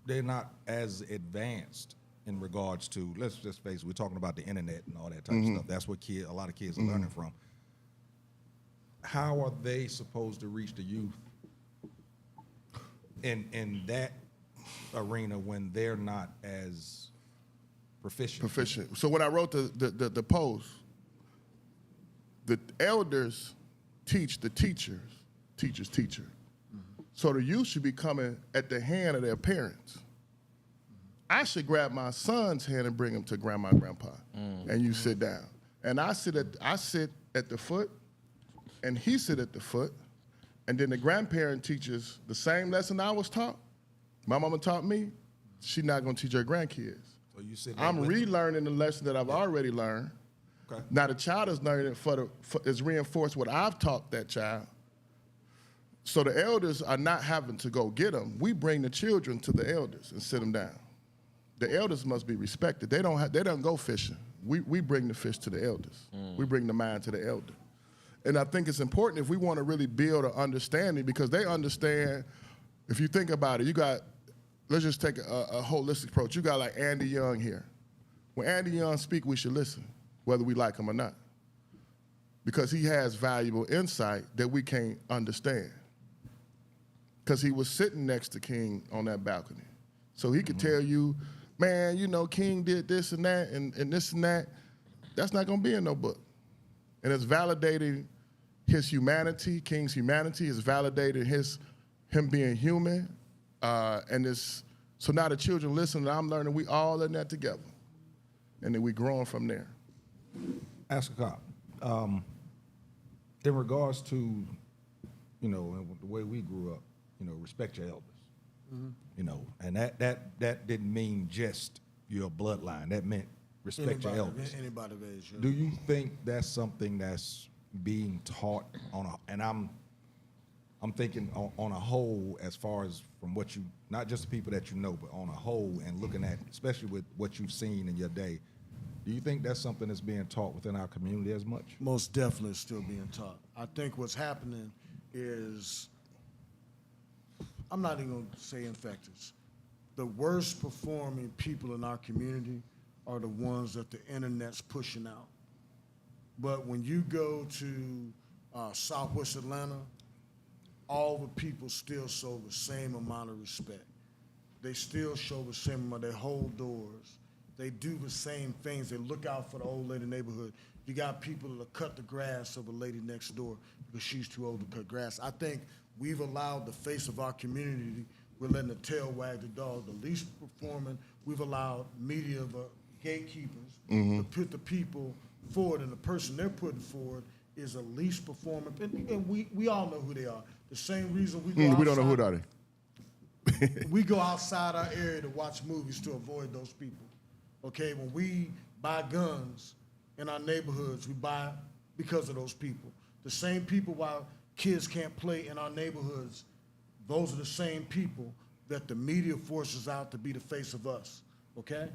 they're not as advanced in regards to, let's just face it, we're talking about the internet and all that type of stuff. That's what a lot of kids are learning from. How are they supposed to reach the youth in that arena when they're not as proficient? So when I wrote the post, the elders teach the teachers, teachers teacher. So the youth should be coming at the hand of their parents. I should grab my son's hand and bring him to grandma and grandpa, and you sit down. And I sit at the foot, and he sit at the foot, and then the grandparent teaches the same lesson I was taught. My mama taught me. She's not gonna teach her grandkids. So you sit. I'm relearning the lesson that I've already learned. Okay. Now the child is learning is reinforced what I've taught that child. So the elders are not having to go get them. We bring the children to the elders and sit them down. The elders must be respected. They don't go fishing. We bring the fish to the elders. We bring the mind to the elder. And I think it's important if we want to really build an understanding, because they understand. If you think about it, let's just take a holistic approach. You got like Andy Young here. When Andy Young speak, we should listen, whether we like him or not, because he has valuable insight that we can't understand. Because he was sitting next to King on that balcony. So he could tell you, man, you know, King did this and that and this and that. That's not going to be in no book. And it's validating his humanity. King's humanity is validating him being human. So now the children listen, and I'm learning we all in that together. And then we growing from there. Ask a cop. In regards to, you know, the way we grew up, you know, respect your elders. You know, and that didn't mean just your bloodline. That meant respect your elders. Anybody of age. Do you think that's something that's being taught and I'm thinking on a whole, as far as from what you, not just the people that you know, but on a whole, and looking at, especially with what you've seen in your day, do you think that's something that's being taught within our community as much? Most definitely it's still being taught. I think what's happening is, I'm not even going to say infectors. The worst performing people in our community are the ones that the internet's pushing out. But when you go to Southwest Atlanta, all the people still show the same amount of respect. They still show the same amount. They hold doors. They do the same things. They look out for the old lady neighborhood. You got people that'll cut the grass of a lady next door because she's too old to cut grass. I think we've allowed the face of our community, we're letting the tail wag the dog, the least performing. We've allowed media, the gatekeepers, to put the people forward, and the person they're putting forward is a least performing. And we all know who they are. The same reason we go outside. We don't know who they are. We go outside our area to watch movies to avoid those people. Okay, when we buy guns in our neighborhoods, we buy because of those people. The same people while kids can't play in our neighborhoods, those are the same people that the media forces out to be the face of us, okay?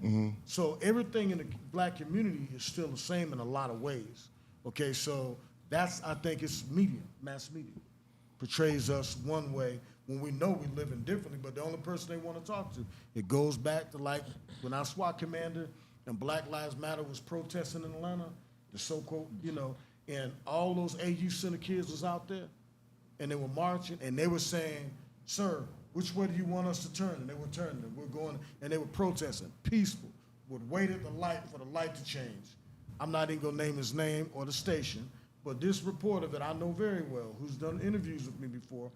So everything in the black community is still the same in a lot of ways, okay? So that's, I think it's media, mass media, portrays us one way when we know we're living differently, but the only person they want to talk to. It goes back to like when our SWAT commander and Black Lives Matter was protesting in Atlanta, the so-called, you know, and all those AU Center kids was out there, and they were marching, and they were saying, sir, which way do you want us to turn? And they were turning, and we're going, and they were protesting, peaceful, would wait at the light for the light to change. I'm not even gonna name his name or the station, but this reporter that I know very well, who's done interviews with me before,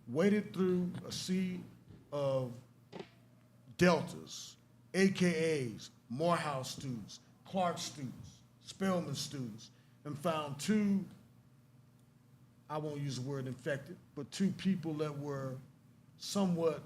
waded through a sea of Deltas, AKAs, Morehouse students, Clark students, Spelman students, and found two, I won't use the word infected, but two people that were somewhat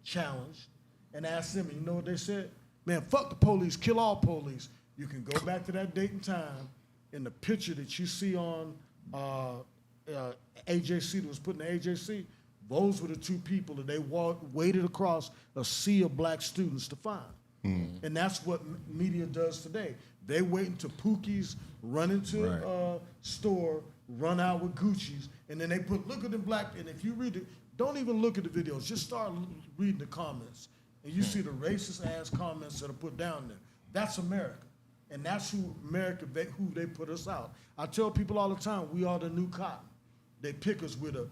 challenged, and asked them, and you know what they said? Man, fuck the police, kill all police. You can go back to that date and time, in the picture that you see on AJC, that was put in the AJC, those were the two people that they waded across a sea of black students to find. And that's what media does today. They wait until Pookie's run into a store, run out with Gucci's, and then they put, look at the black, and if you read it, don't even look at the videos, just start reading the comments. And you see the racist ass comments that are put down there. That's America. And that's who they put us out. I tell people all the time, we are the new cotton. They pick us with a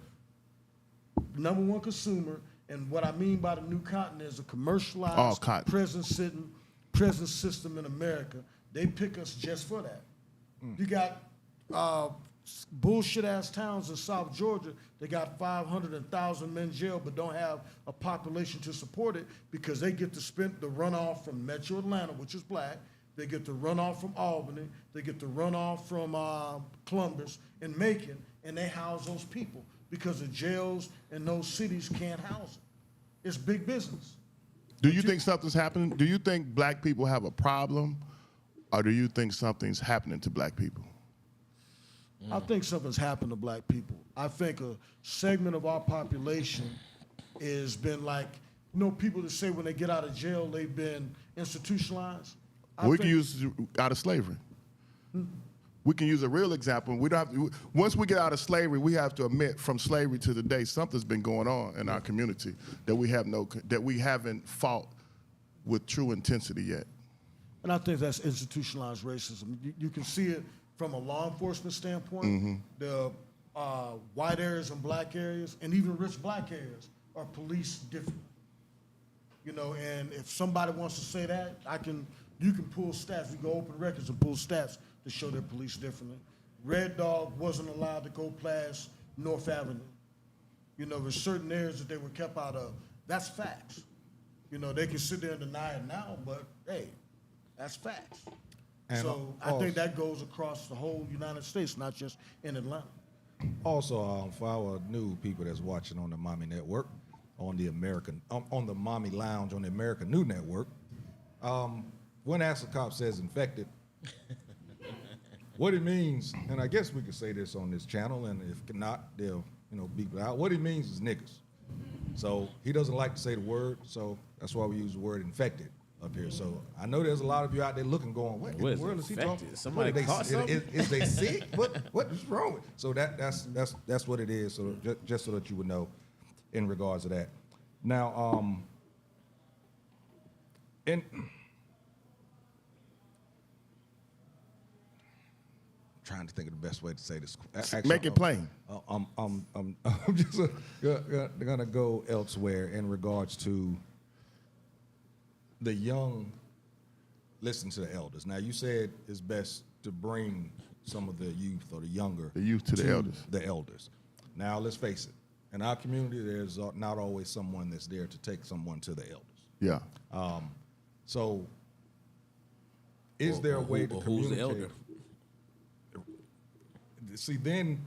number one consumer, and what I mean by the new cotton is a commercialized prison system in America. They pick us just for that. You got bullshit-ass towns in South Georgia, they got 500 and 1,000 men in jail but don't have a population to support it because they get to spend the runoff from Metro Atlanta, which is black. They get the runoff from Albany. They get the runoff from Columbus and Macon, and they house those people because the jails in those cities can't house them. It's big business. Do you think something's happening? Do you think black people have a problem, or do you think something's happening to black people? I think something's happened to black people. I think a segment of our population has been like, people that say when they get out of jail, they've been institutionalized. We can use out of slavery. We can use a real example. We don't have to, once we get out of slavery, we have to admit from slavery to today, something's been going on in our community that we haven't fought with true intensity yet. And I think that's institutionalized racism. You can see it from a law enforcement standpoint. The white areas and black areas, and even rich black areas, are policed differently. And if somebody wants to say that, you can pull stats. We go open records and pull stats to show they're policed differently. Red Dog wasn't allowed to go past North Avenue. There's certain areas that they were kept out of. That's facts. They can sit there and deny it now, but hey, that's facts. And so I think that goes across the whole United States, not just in Atlanta. Also, for our new people that's watching on the Mommy Network, on the Mommy Lounge on the American New Network, when Ask the Cop says infected, what it means, and I guess we could say this on this channel, and if not, they'll beep it out. What it means is niggas. So he doesn't like to say the word, so that's why we use the word infected up here. So I know there's a lot of you out there looking, going, what in the world is he talking? Somebody caught something? Is they sick? What is wrong with? So that's what it is. So just so that you would know, in regards to that. Now, trying to think of the best way to say this. Actually, make it plain. I'm just gonna go elsewhere in regards to the young. Listen to the elders. Now, you said it's best to bring some of the youth or the youth to the elders. The elders. Now, let's face it. In our community, there's not always someone that's there to take someone to the elders. Yeah. So, is there a way to communicate? Who's the elder? See, then,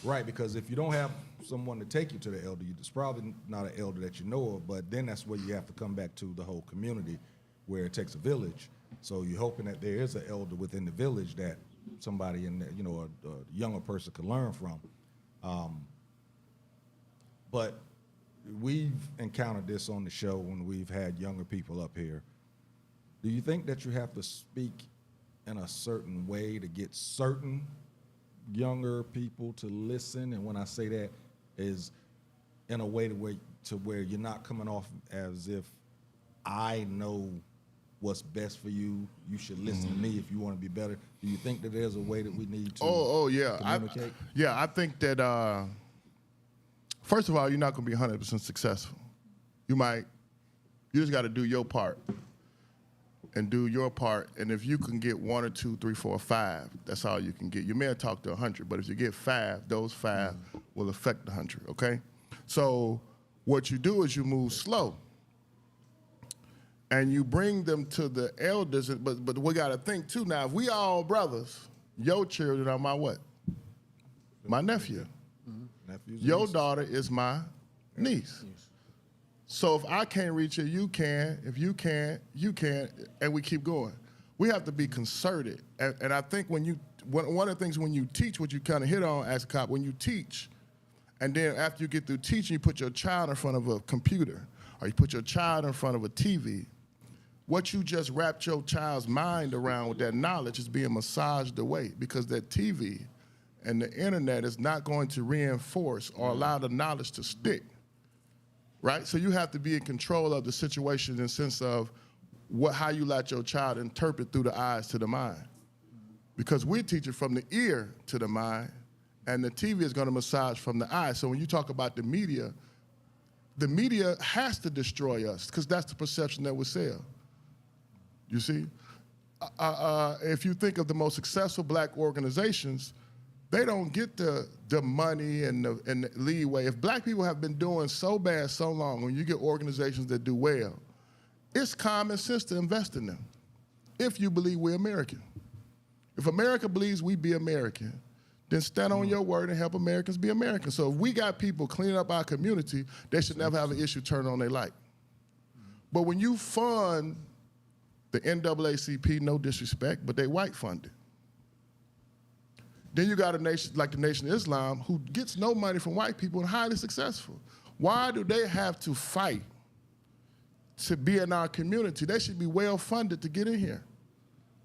right, because if you don't have someone to take you to the elder, it's probably not an elder that you know of, but then that's where you have to come back to the whole community where it takes a village. So you're hoping that there is an elder within the village that somebody in there, a younger person could learn from. But we've encountered this on the show when we've had younger people up here. Do you think that you have to speak in a certain way to get certain younger people to listen? And when I say that, is in a way to where you're not coming off as if I know what's best for you. You should listen to me if you want to be better. Do you think that there's a way that we need to yeah. communicate? I think that first of all, you're not going to be 100% successful. You just got to do your part. And do your part, and if you can get 1 or 2, 3, 4, 5, that's all you can get. You may have talked to 100, but if you get 5, those 5 will affect the 100, okay? So what you do is you move slow, and you bring them to the elders, but we got to think, too, now, if we all brothers, your children are my what? My nephew. Your daughter is my niece. So if I can't reach it, you can. If you can't, you can, and we keep going. We have to be concerted. And I think one of the things when you teach, what you kind of hit on as a cop, when you teach, and then after you get through teaching, you put your child in front of a computer, or you put your child in front of a TV, what you just wrapped your child's mind around with that knowledge is being massaged away, because that TV and the internet is not going to reinforce or allow the knowledge to stick. Right? So you have to be in control of the situation in the sense of how you let your child interpret through the eyes to the mind. Because we teach it from the ear to the mind, and the TV is going to massage from the eye. So when you talk about the media has to destroy us, because that's the perception that we sell. You see? if you think of the most successful black organizations, they don't get the money and the leeway. If black people have been doing so bad so long, when you get organizations that do well, it's common sense to invest in them if you believe we're American. If America believes we be American, then stand on your word and help Americans be American. So if we got people cleaning up our community, they should never have an issue turning on their light. But when you fund the NAACP, no disrespect, but they white funded. Then you got a nation like the Nation of Islam who gets no money from white people and highly successful. Why do they have to fight to be in our community? They should be well funded to get in here.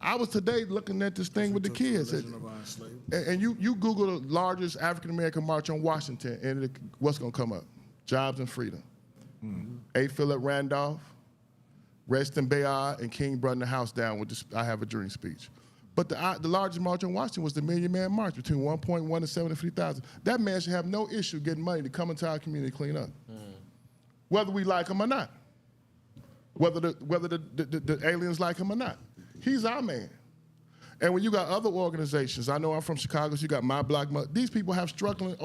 I was today looking at this thing with the kids. And you Google the largest African-American march on Washington, and what's gonna come up? Jobs and freedom. A. Philip Randolph, Reston Bayard, and King brought the house down with this I Have a Dream speech. But the largest march on Washington was the Million Man March, between 1.1 and 750,000. That man should have no issue getting money to come into our community and clean up, whether we like him or not, whether the aliens like him or not. He's our man. And when you got other organizations, I know I'm from Chicago, so you got My Block, these people have struggling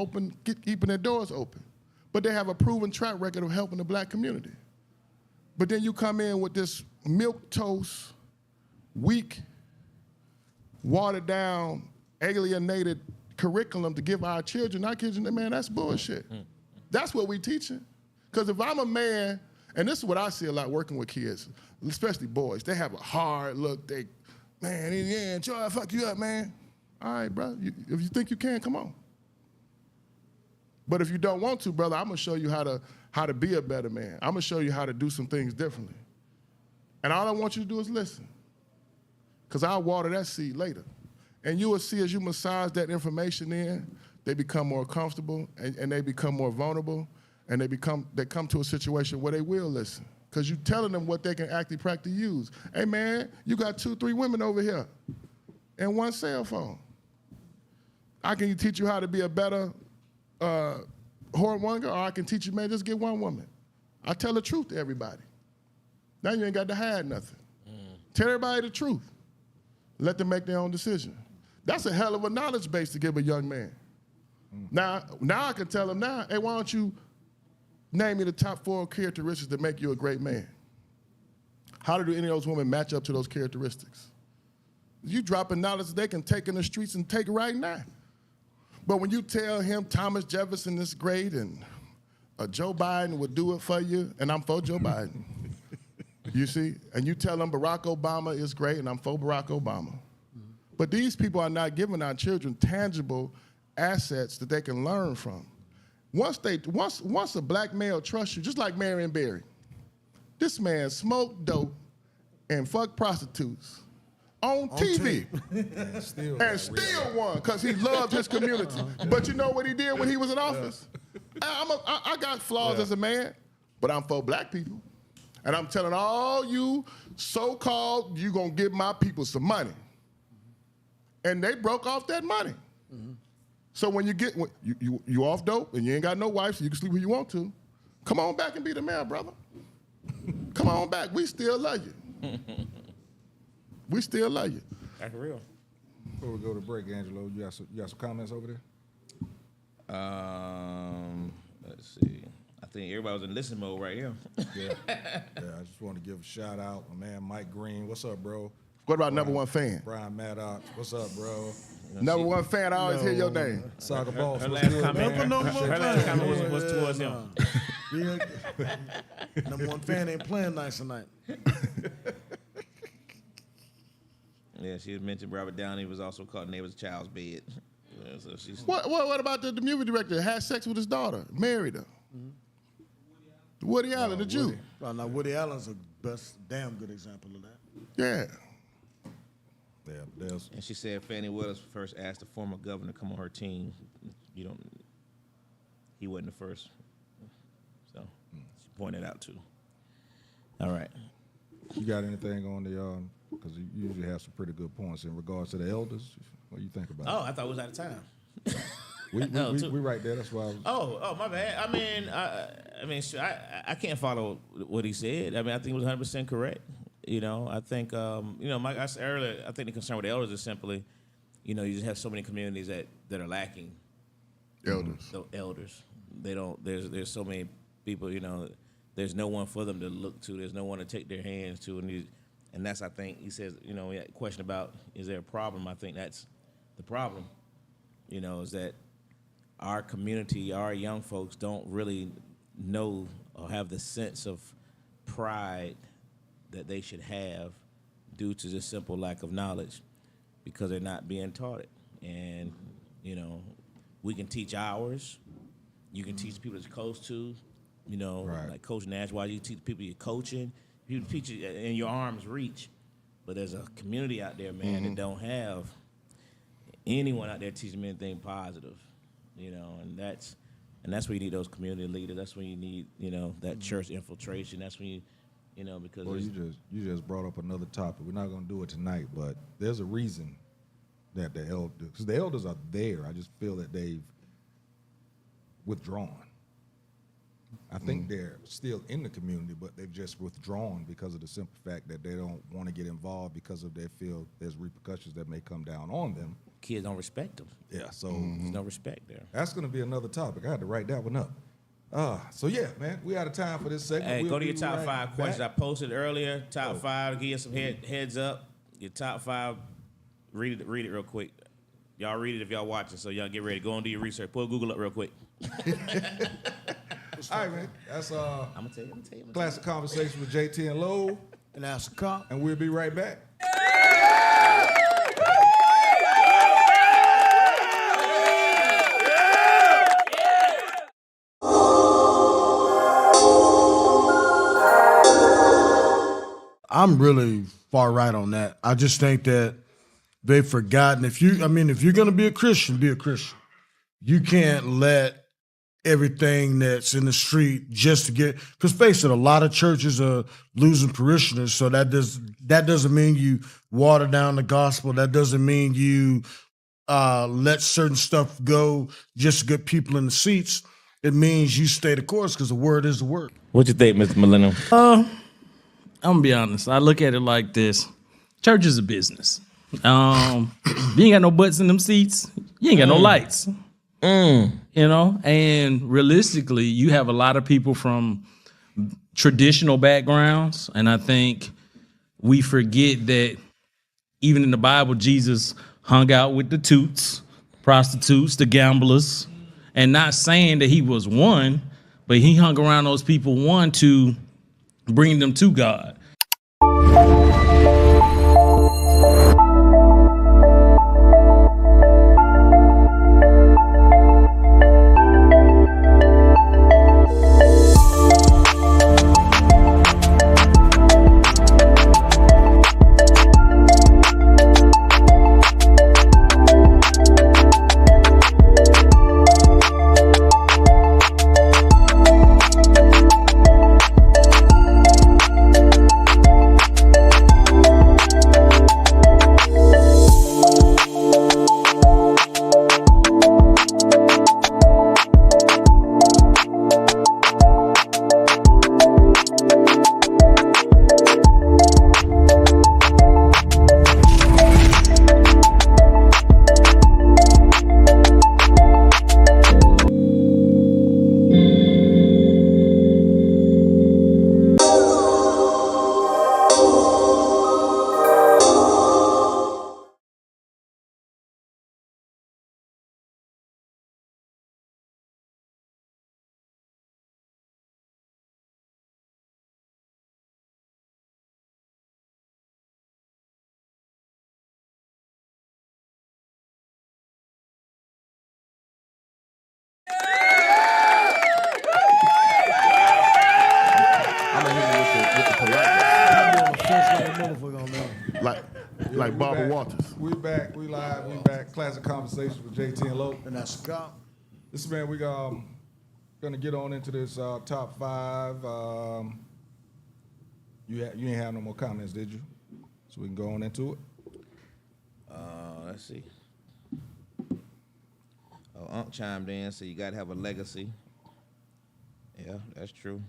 keeping their doors open, but they have a proven track record of helping the black community. But then you come in with this milquetoast, weak, watered down, alienated curriculum to give our children, man, that's bullshit. That's what we teaching. Because if I'm a man, and this is what I see a lot working with kids, especially boys, they have a hard look, man, yeah, try to fuck you up, man. All right, bro, if you think you can, come on. But if you don't want to, brother, I'm gonna show you how to be a better man. I'm gonna show you how to do some things differently. And all I want you to do is listen. Because I'll water that seed later. And you will see as you massage that information in, they become more comfortable and they become more vulnerable, and they come to a situation where they will listen. Because you're telling them what they can actually practically use. Hey man, you got 2-3 women over here and one cell phone. I can teach you how to be a better whoremonger, or I can teach you, man, just get one woman. I tell the truth to everybody. Now you ain't got to hide nothing. Tell everybody the truth. Let them make their own decision. That's a hell of a knowledge base to give a young man. Now I can tell him now, hey, why don't you name me the top 4 characteristics that make you a great man? How do any of those women match up to those characteristics? You dropping knowledge that they can take in the streets and take right now. But when you tell him Thomas Jefferson is great and Joe Biden would do it for you, and I'm for Joe Biden. You see? And you tell them Barack Obama is great, and I'm for Barack Obama. But these people are not giving our children tangible assets that they can learn from. Once a black male trusts you, just like Marion Barry, this man smoked dope and fucked prostitutes on TV. And still won, because he loved his community. But you know what he did when he was in office? I got flaws as a man, but I'm for black people. And I'm telling all you so-called, you gonna give my people some money. And they broke off that money. So when you off dope and you ain't got no wife, so you can sleep where you want to, come on back and be the mayor, brother. Come on back, we still love you. We still love you. That's real. Before we go to break, Angelo, you got some comments over there? Let's see. I think everybody was in listen mode right here. Yeah, I just want to give a shout out, my man Mike Green. What's up, bro? What about number one fan? Brian Maddox. What's up, bro? Number one fan, I always hear your name. Soccer Boss. Her What's last good, comment, man? her last comment was towards him. Number one fan ain't playing nice tonight. Yeah, she had mentioned Robert Downey was also caught in neighbor's child's bed. Yeah, so she's What about the movie director that had sex with his daughter, married her? Woody Allen, the Jew. Well, now Woody Allen's a damn good example of that. Yeah. Yeah, and she said Fani Willis first asked the former governor to come on her team. He wasn't the first. So she pointed out too. All right. You got anything on the, because you usually have some pretty good points in regards to the elders. What do you think about it? Oh, I thought we was out of time. We right there. That's why. My bad. I mean, I can't follow what he said. I mean, I think it was 100% correct. I think, Mike, I said earlier, I think the concern with the elders is simply, you just have so many communities that are lacking Elders. the elders. They don't. There's so many people. There's no one for them to look to. There's no one to take their hands to, and that's, I think, he says. We had a question about, is there a problem? I think that's the problem. Is that our community, our young folks don't really know or have the sense of pride that they should have due to the simple lack of knowledge, because they're not being taught it. And, we can teach ours. You can teach people that you're close to, Right. like Coach Nash, why you teach people you're coaching. You teach it in your arm's reach. But there's a community out there, man, that don't have anyone out there teaching them anything positive, and that's where you need those community leaders. That's when you need, that church infiltration. That's when you, because Well, you just brought up another topic. We're not going to do it tonight, but there's a reason that the elders are there. I just feel that they've withdrawn. I think they're still in the community, but they've just withdrawn because of the simple fact that they don't want to get involved because of they feel there's repercussions that may come down on them. kids don't respect them. Yeah, so There's no respect there. that's going to be another topic. I had to write that one up. So yeah, man, we out of time for this segment. Hey, We'll go to be your top right 5 questions I back. posted earlier. Top 5, give you some heads up. Your top 5, read it real quick. Y'all read it if y'all watching, so y'all get ready. Go and do your research. Pull Google up real quick. All right, man. That's I'm gonna tell you. Classic Conversations with Jae Tea Lo, And that's a cop. and we'll be right back. I'm really far right on that. I just think that they've forgotten. If you're gonna be a Christian, be a Christian. You can't let everything that's in the street just to get. Because face it, a lot of churches are losing parishioners. So that doesn't mean you water down the gospel. That doesn't mean you let certain stuff go just to get people in the seats. It means you stay the course because the word is the word. What you think, Mr. Millennium? I'm gonna be honest. I look at it like this: church is a business. You ain't got no butts in them seats. You ain't got no lights. And realistically, you have a lot of people from traditional backgrounds, and I think we forget that even in the Bible, Jesus hung out with the toots, prostitutes, the gamblers, and not saying that he was one, but he hung around those people, one, to bring them to God. Like Barbara back. Walters. We back. We live. We back. Classic Conversations with Jae Tea Lo. And that's a cop. This man, we gonna get on into this top 5. You ain't have no more comments, did you? So we can go on into it. Let's see. Unc chimed in, so you got to have a legacy. Yeah, that's true.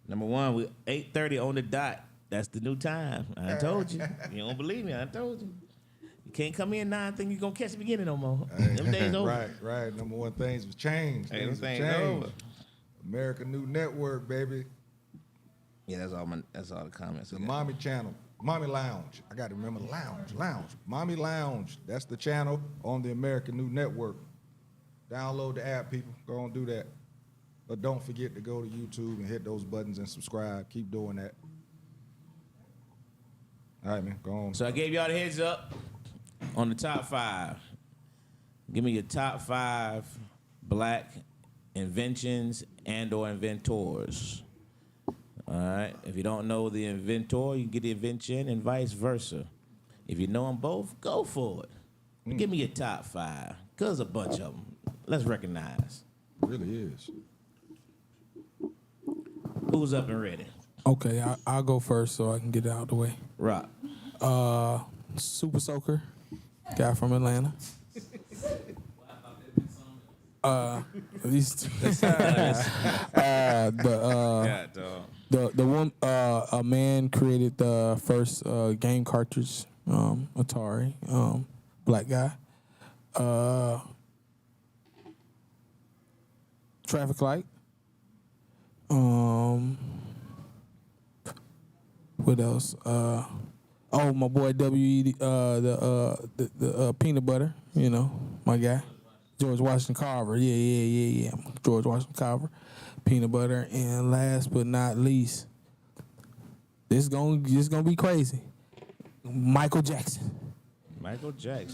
Number one, we 8:30 on the dot. That's the new time. I told you. You don't believe me? I told you. You can't come in 9 think you're gonna catch the beginning no more. Them days over. Right. Number one, things have changed. Hey, them Things have things changed. over. America New Network, baby. Yeah, that's all the comments. The Mommy Channel. Mommy Lounge. I got to remember Lounge. Mommy Lounge. That's the channel on the American New Network. Download the app, people. Go and do that. But don't forget to go to YouTube and hit those buttons and subscribe. Keep doing that. All right, man. Go on. So I gave y'all the heads up on the top 5. Give me your top 5 black inventions and/or inventors. All right. If you don't know the inventor, you can get the invention and vice versa. If you know them both, go for it. Give me your top 5. Cause there's a bunch of them. Let's recognize. It really is. Who's up and ready? Okay, I'll go first so I can get it out of the way. Rock. Super Soaker, guy from Atlanta. A man created the first game cartridge, Atari, black guy. Traffic light. What else? My boy W.E.D. The peanut butter. You know, my guy, George Washington Carver. Yeah. George Washington Carver, peanut butter, and last but not least, this is gonna be crazy. Michael Jackson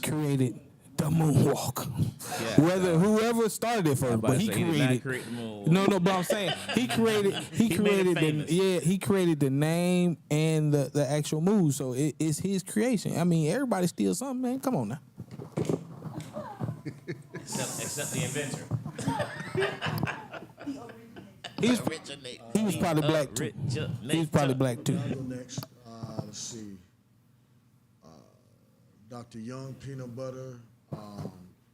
created the moonwalk. Yeah. Whoever started it first, but he created. No, but I'm saying he created the name and the actual move. So it's his creation. I mean, everybody steals something, man. Come on now. Except the inventor. He was probably black too. He was probably black too. I'll go next. Let's see. Dr. Young peanut butter.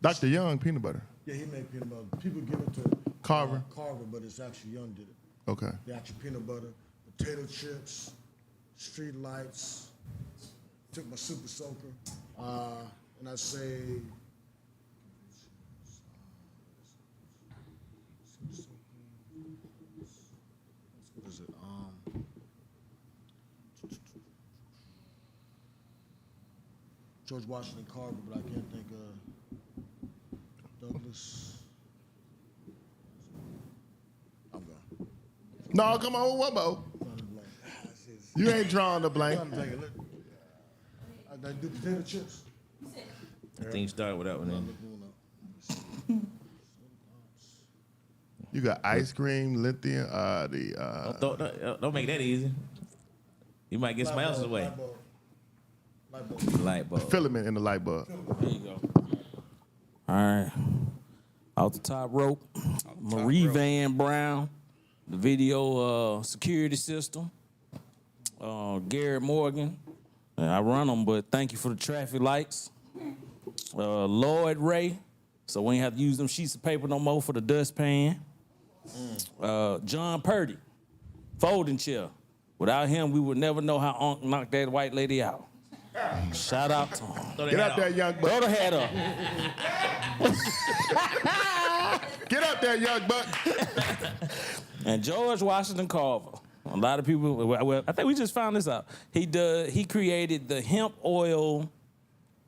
Dr. Young peanut butter. Yeah, he made peanut butter. People give it to Carver, but it's actually Young did it. Okay. The actual peanut butter, potato chips, street lights. Took my Super Soaker, and I say. What is it? George Washington Carver, but I can't think of Douglas. I'm gone. No, come on, one more. You ain't drawing the blank. I do potato chips. I think you started with that one then. You got ice cream, lithium, Don't make that easy. You might get somebody else's way. Light bulb. filament in the light bulb. There you go. All right. Off the top rope, Marie Van Brown, the video security system. Garrett Morgan. I run them, but thank you for the traffic lights. Lloyd Ray, so we ain't have to use them sheets of paper no more for the dustpan. John Purdy, folding chair. Without him, we would never know how Unc knocked that white lady out. Shout out to him. Get up there, young buck. Throw the hat up. Get up there, young buck. And George Washington Carver. A lot of people, well, I think we just found this out. He created the hemp oil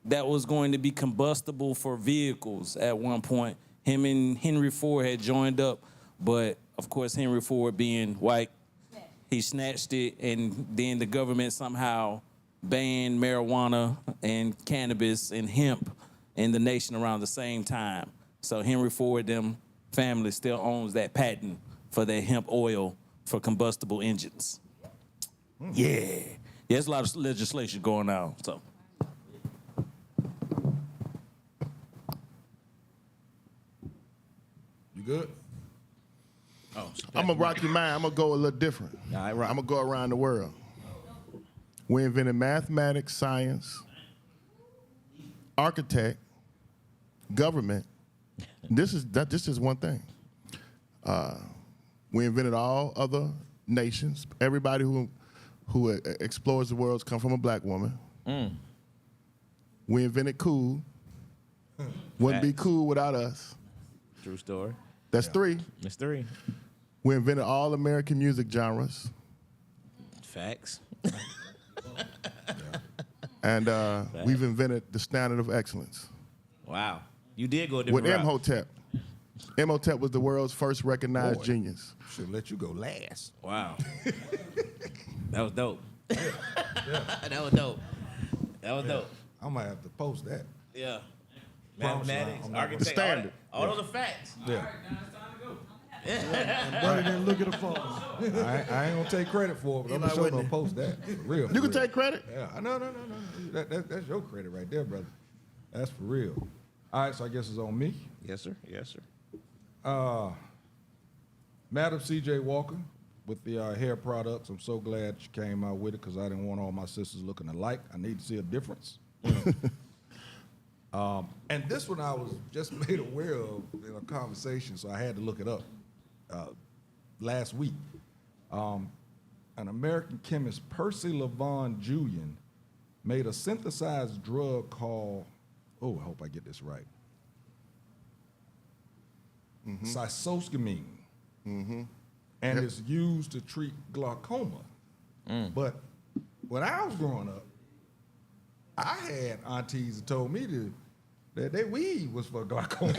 that was going to be combustible for vehicles at one point. Him and Henry Ford had joined up, but of course Henry Ford being white, he snatched it, and then the government somehow banned marijuana and cannabis and hemp in the nation around the same time. So Henry Ford, them family still owns that patent for that hemp oil for combustible engines. Yeah. There's a lot of legislation going on. So. You good? Oh, I'm gonna rock your mind. I'm gonna go a little different. All right, I'm rock. gonna go around the world. We invented mathematics, science, architect, government. This is one thing. We invented all other nations. Everybody who explores the world come from a black woman. We invented cool. Wouldn't be Facts. cool without us. True story. That's 3. That's 3. We invented all American music genres. Facts. And we've invented the standard of excellence. Wow. You did go a different With route. Imhotep. Imhotep was the world's first recognized Boy. genius. Should let you go last. Wow. That was dope. That was dope. That was dope. I might have to post that. Yeah. Promise Mathematics, I'm not gonna- architect, Standard. all those are facts. Yeah. Brother didn't look at the phone. I ain't gonna take credit for it, but I'm Eli sure gonna Whitney. post that. For real. You can for real. take credit. Yeah. No. That's your credit right there, brother. That's for real. All right, so I guess it's on me. Yes, sir. Yes, sir. Madam C.J. Walker with the hair products. I'm so glad she came out with it because I didn't want all my sisters looking alike. I need to see a difference. And this one I was just made aware of in a conversation, so I had to look it up last week. An American chemist, Percy LaVon Julian, made a synthesized drug called, I hope I get this right, Cysoscamine. And it's used to treat glaucoma. But when I was growing up, I had aunties that told me that their weed was for glaucoma.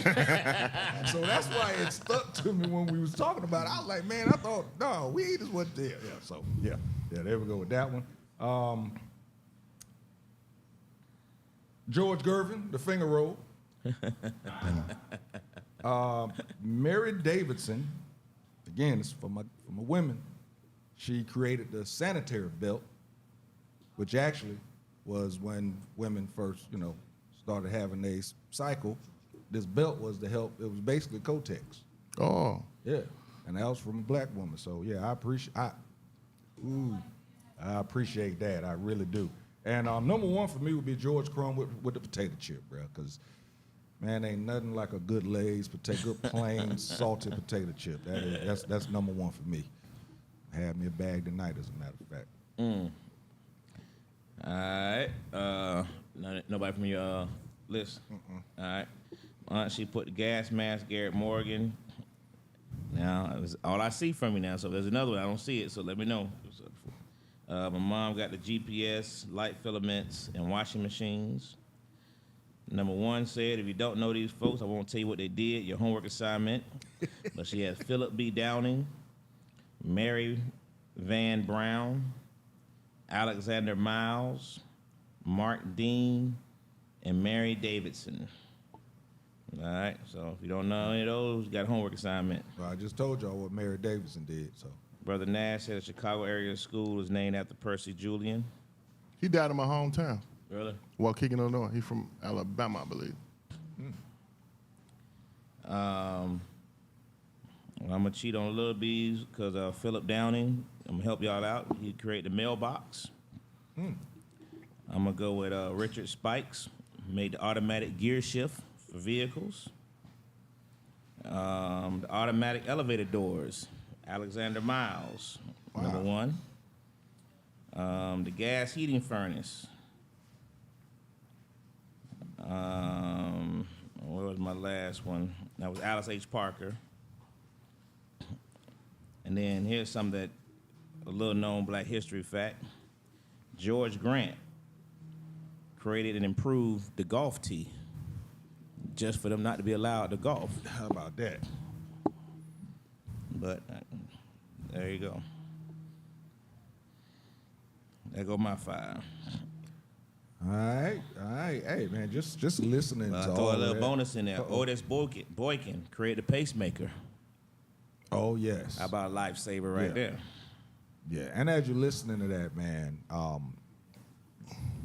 So that's why it stuck to me when we was talking about it. I was like, man, I thought, no, weed is what there. Yeah, so yeah, there we go with that one. George Gervin, the finger roll. Mary Davidson, again, it's for my women. She created the sanitary belt, which actually was when women first, started having their cycle. This belt was to help. It was basically Kotex. Oh. Yeah, and that was from a black woman. So yeah, I appreciate that. I really do. And number one for me would be George Crumb with the potato chip, bro. Because man, ain't nothing like a good Lay's potato, good plain salted potato chip. That's number one for me. Had me a bag tonight, as a matter of fact. All right. Nobody from your list? All right. She put the gas mask, Garrett Morgan. Now, that's all I see from you now. So if there's another one, I don't see it, so let me know. My mom got the GPS, light filaments, and washing machines. Number 1 said, if you don't know these folks, I won't tell you what they did, your homework assignment. But she has Philip B. Downing, Mary Van Brown, Alexander Miles, Mark Dean, and Mary Davidson. All right, so if you don't know any of those, you got a homework assignment. Well, I just told y'all what Mary Davidson did. So Brother Nash said the Chicago area school is named after Percy Julian. He died in my hometown. Really? Waukegan, Illinois. He's from Alabama, I believe. I'm going to cheat on Lil B's because Philip Downing, I'm going to help y'all out. He created the mailbox. I'm going to go with Richard Spikes, made the automatic gear shift for vehicles. The automatic elevator doors, Alexander Miles, number 1. The gas heating furnace. What was my last one? That was Alice H. Parker. And then here's some that a little known Black history fact. George Grant created and improved the golf tee just for them not to be allowed to golf. how about that? But there you go. There go my 5. All right. Hey, man, just listening to Throw all a of little that. bonus in there. Otis Boykin created the pacemaker. Oh yes. How about a lifesaver right Yeah. there? Yeah, and as you're listening to that, man,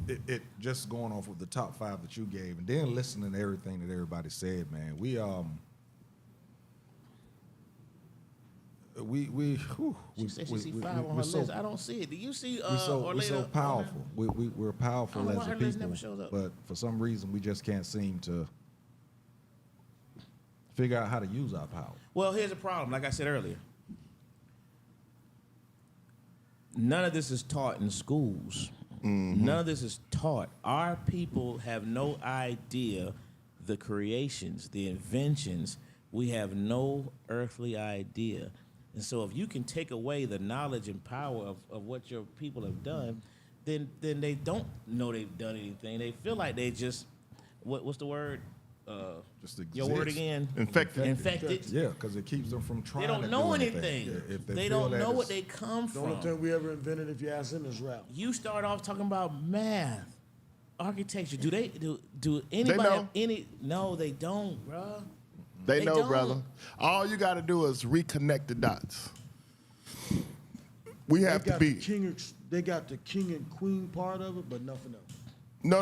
it just going off of the top 5 that you gave, and then listening to everything that everybody said, man, we She said she see 5 on her list. I don't see it. Do you see we're so Orlando? powerful. We're powerful I don't know as why a her list people, never shows up. but for some reason we just can't seem to figure out how to use our power. Well, here's the problem. Like I said earlier, none of this is taught in schools. None of this is taught. Our people have no idea the creations, the inventions. We have no earthly idea. And so if you can take away the knowledge and power of what your people have done, then they don't know they've done anything. They feel like they just, what's the word? Just Your exist. word again? Infected. Yeah, because it keeps them from trying. They don't to know do anything. Yeah, if They feel don't that know it's- what they come The from. only thing we ever invented, if you ask him, is rap. You start off talking about math, architecture. Do anybody know. have any? No, they don't, bruh. They They know, don't. brother. All you got to do is reconnect the dots. We have to be. They got the king and queen part of it, but nothing else. No.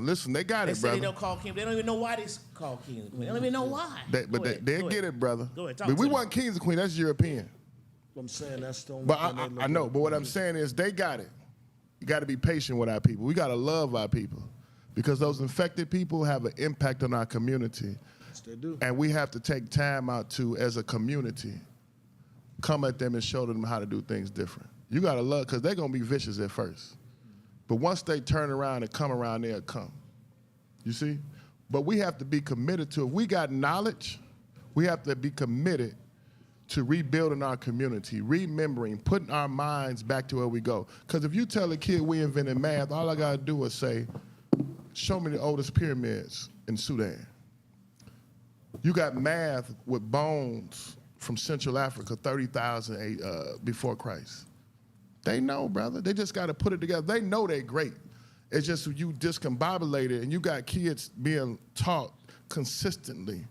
Listen, they got They it, say brother. they don't call king. They don't even know why they call king and queen. They don't even know why. They'll Go ahead, get it, brother. Go ahead, talk But to we me. want kings and queens. That's European. I'm saying that's the only But thing they I look know. at. But what I'm saying is they got it. You got to be patient with our people. We got to love our people because those infected people have an impact on our community. Yes, they do. And we have to take time out to, as a community, come at them and show them how to do things different. You got to love, because they're going to be vicious at first. But once they turn around and come around, they'll come. You see? But we have to be committed to, if we got knowledge, we have to be committed to rebuilding our community, remembering, putting our minds back to where we go. Because if you tell a kid we invented math, all I got to do is say, show me the oldest pyramids in Sudan. You got math with bones from Central Africa, 30,000 before Christ. They know, brother. They just got to put it together. They know they're great. It's just you discombobulate it, and you got kids being taught consistently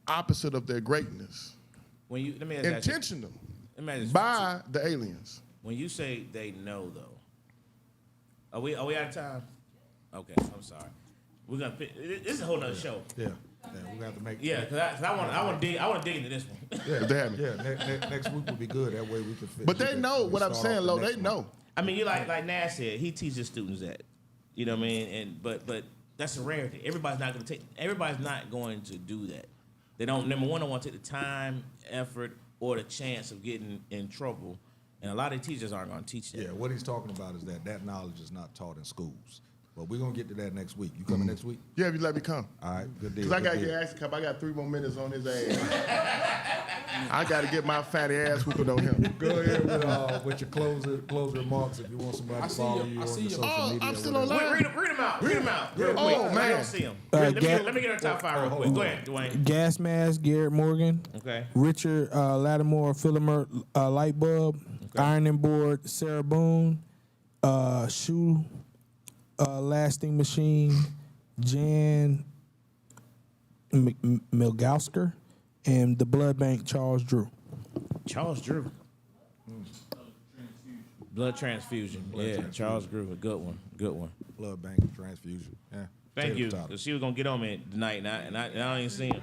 opposite of their greatness. When you let me ask you- Intentional let me ask you- by the aliens. When you say they know, though, are we out of time? Okay, I'm sorry. We're gonna. This is a whole nother show. Yeah, we're gonna have to make. Yeah, because I want to dig into this one. If they have me. Yeah, next week will be good. That way we can fit. But they know what I'm saying, Lo. They know. I mean, you like Nash said, he teaches students that. You know what I mean? And but that's a rarity. Everybody's not going to do that. They don't. Number one, don't want to take the time, effort, or the chance of getting in trouble. And a lot of teachers aren't going to teach that. Yeah, what he's talking about is that knowledge is not taught in schools. But we're gonna get to that next week. You coming next week? Yeah, if you let me come. All right, good deal. Because I got to good get deal. asked to come. I got 3 more minutes on his ass. I got to get my fatty ass whooping on him. Go ahead with your closing remarks if you want somebody to follow you on the social media. I'm or still whatever. on live. Read them out. Real quick. Oh, I man. don't see them. Ga- Let me get our top 5 real quick. Go ahead, Dwayne. Gas mask, Garrett Morgan. Okay. Richard Lattimore, filament light bulb. Ironing board, Sarah Boone. Shoe lasting machine, Jan Milgausker. And the blood bank, Charles Drew. Charles Drew. Blood transfusion. Charles Drew, a good one. Blood bank transfusion. Yeah. Thank you. Potato top. 'Cause she was gonna get on me tonight, and I don't even see him.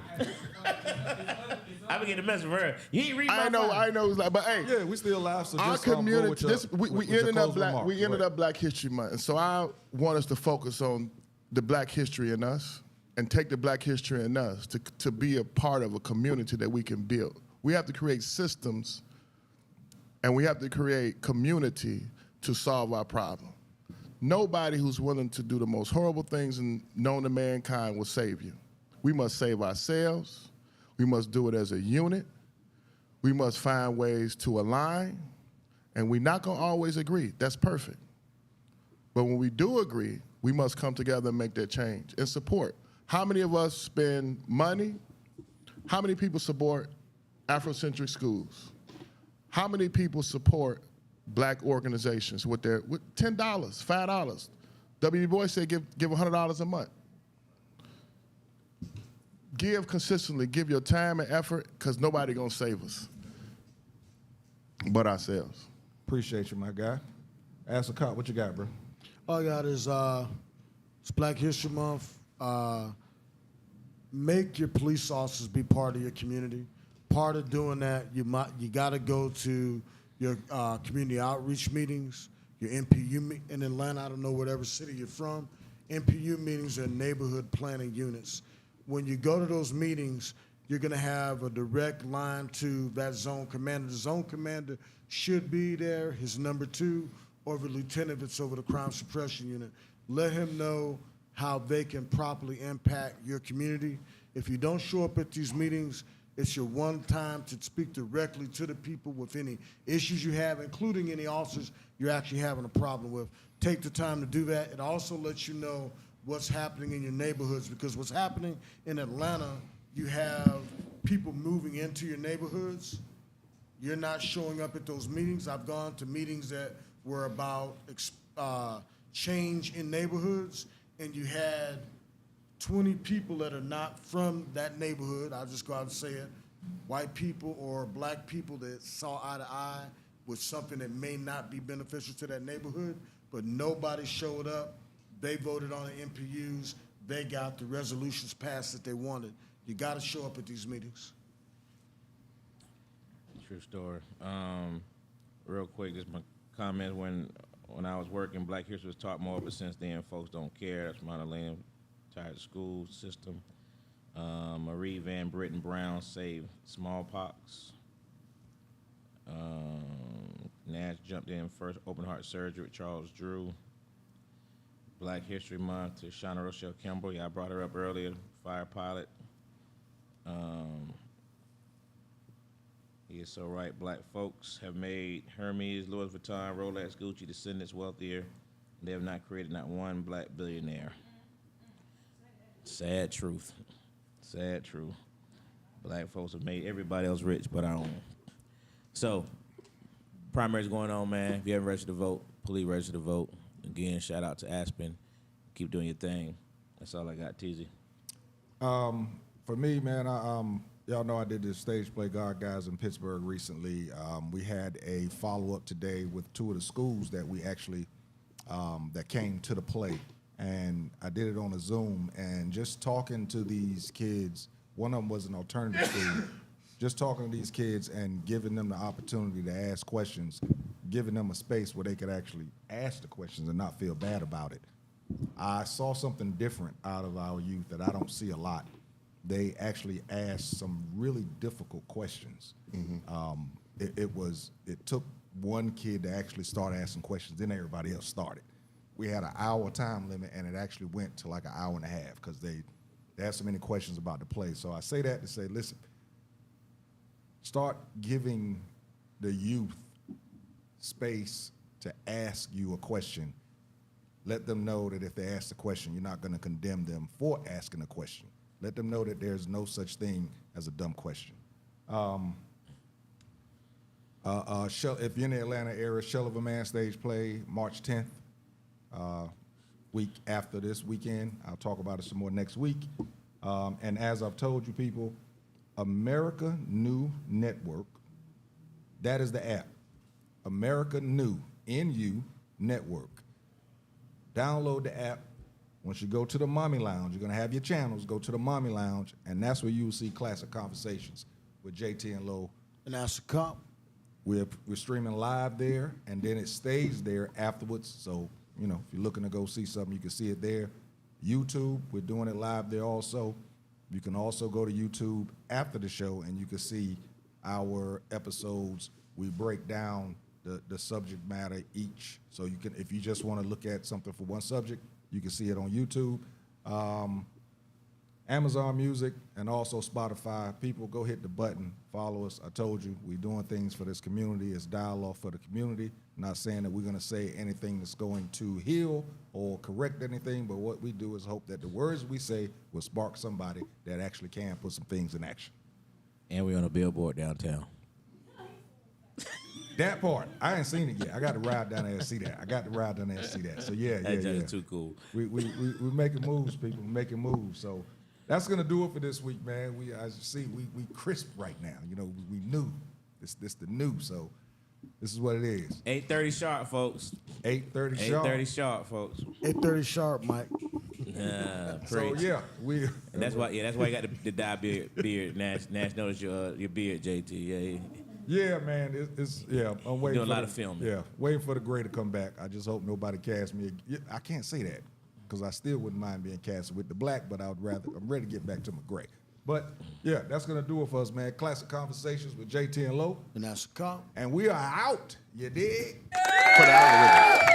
I been getting a message from her. You ain't read my I know. It's like, but hey, Yeah, we still live. So our just go community. with your, We ended up Black History Month, and so I want us to focus on the Black history in us and take the Black history in us to be a part of a community that we can build. We have to create systems, and we have to create community to solve our problem. Nobody who's willing to do the most horrible things known to mankind will save you. We must save ourselves. We must do it as a unit. We must find ways to align, and we're not going to always agree. That's perfect. But when we do agree, we must come together and make that change and support. How many of us spend money? How many people support Afrocentric schools? How many people support Black organizations with $10, $5? W. Boy said give $100 a month. Give consistently, give your time and effort, because nobody gonna save us but ourselves. Appreciate you, my guy. Ask a cop, what you got, bro? All I got is it's Black History Month. Make your police officers be part of your community. Part of doing that, you got to go to your community outreach meetings, your NPU in Atlanta. I don't know whatever city you're from. NPU meetings are neighborhood planning units. When you go to those meetings, you're going to have a direct line to that zone commander. The zone commander should be there, his number 2, or the lieutenant if it's over the crime suppression unit. Let him know how they can properly impact your community. If you don't show up at these meetings, it's your one time to speak directly to the people with any issues you have, including any officers you're actually having a problem with. Take the time to do that. It also lets you know what's happening in your neighborhoods, because what's happening in Atlanta, you have people moving into your neighborhoods. You're not showing up at those meetings. I've gone to meetings that were about change in neighborhoods, and you had 20 people that are not from that neighborhood, I'll just go out and say it, white people or black people that saw eye to eye with something that may not be beneficial to that neighborhood, but nobody showed up. They voted on the MPUs. They got the resolutions passed that they wanted. You got to show up at these meetings. True story. Real quick, just my comment, when I was working, Black History was taught more, but since then, folks don't care. That's Mount Atlantic, tired school system. Marie Van Britton Brown saved smallpox. Nash jumped in first open heart surgery with Charles Drew. Black History Month to Shauna Rochelle Kimball. Yeah, I brought her up earlier, fire pilot. He is so right. Black folks have made Hermes, Louis Vuitton, Rolex, Gucci descendants wealthier. They have not created not one black billionaire. Sad truth. Sad truth. Black folks have made everybody else rich but our own. So, primary's going on, man. If you haven't registered to vote, please register to vote. Again, shout out to Aspen. Keep doing your thing. That's all I got, TZ. For me, man, y'all know I did this stage play Guard Guys in Pittsburgh recently. We had a follow-up today with 2 of the schools that we actually, that came to the play. And I did it on a Zoom, and just talking to these kids, one of them was an alternative school, just talking to these kids and giving them the opportunity to ask questions, giving them a space where they could actually ask the questions and not feel bad about it. I saw something different out of our youth that I don't see a lot. They actually asked some really difficult questions. It took one kid to actually start asking questions, then everybody else started. We had an hour time limit, and it actually went to like an hour and a half because they asked so many questions about the play. So I say that to say, listen, start giving the youth space to ask you a question. Let them know that if they ask the question, you're not going to condemn them for asking a question. Let them know that there's no such thing as a dumb question. If you're in the Atlanta area, Shell of a Man stage play, March 10th. Week after this weekend. I'll talk about it some more next week. And as I've told you people, America New Network, that is the app. America New, NU Network. Download the app. Once you go to the Mommy Lounge, you're going to have your channels. Go to the Mommy Lounge, and that's where you will see Classic Konversations with Jae Tea Lo. And that's a comp. We're streaming live there, and then it stays there afterwards. So, you know, if you're looking to go see something, you can see it there. YouTube, we're doing it live there also. You can also go to YouTube after the show, and you can see our episodes. We break down the subject matter each. So you can, if you just want to look at something for one subject, you can see it on YouTube. Amazon Music and also Spotify. People, go hit the button, follow us. I told you, we're doing things for this community. It's dialogue for the community. Not saying that we're going to say anything that's going to heal or correct anything, but what we do is hope that the words we say will spark somebody that actually can put some things in action. And we're on a billboard downtown. That part, I ain't seen it yet. I got to ride down there and see that. So yeah. That's too cool. We're making moves, people. We're making moves. So that's gonna do it for this week, man. As you see, we crisp right now. You know, we new. This the new. So this is what it is. 8:30 sharp, folks. 8:30 sharp. 8:30 sharp, folks. 8:30 sharp, Mike. So yeah, we. And that's why you got the dye beard. Nash noticed your beard, JT. Yeah. Yeah, man. I'm waiting. Doing a lot of filming. Yeah, waiting for the gray to come back. I just hope nobody casts me. I can't say that because I still wouldn't mind being cast with the black, but I'm ready to get back to my gray. But yeah, that's gonna do it for us, man. Classic Conversations with Jae Tea Lo. And that's a cop. And we are out. You dig? For the algorithm.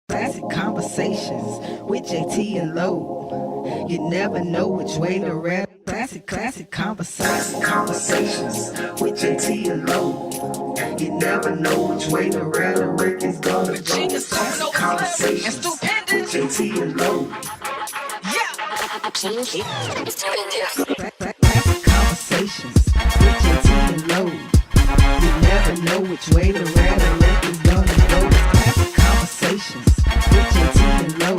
Classic Conversations with Jae Tea Lo. You never know which way to rap. Classic Conversations with Jae Tea Lo. You never know which way the rhetoric is gonna go. Classic Conversations with Jae Tea Lo. Classic Conversations with Jae Tea Lo. You never know which way the rhetoric is gonna go. Classic Conversations with Jae Tea Lo.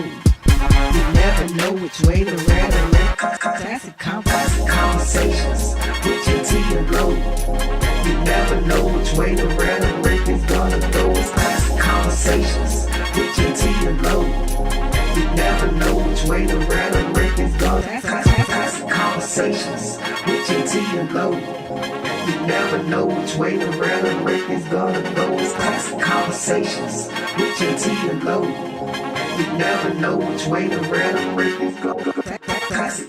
You never know which way the rhetoric. Classic Conversations with Jae Tea Lo. You never know which way the rhetoric is gonna go. Classic Conversations with Jae Tea Lo. You never know which way the rhetoric is gonna go. Classic Conversations with Jae Tea Lo. You never know which way the rhetoric is gonna go. It's Classic Conversations with Jae Tea Lo. You never know which way the rhetoric is gonna go. Classic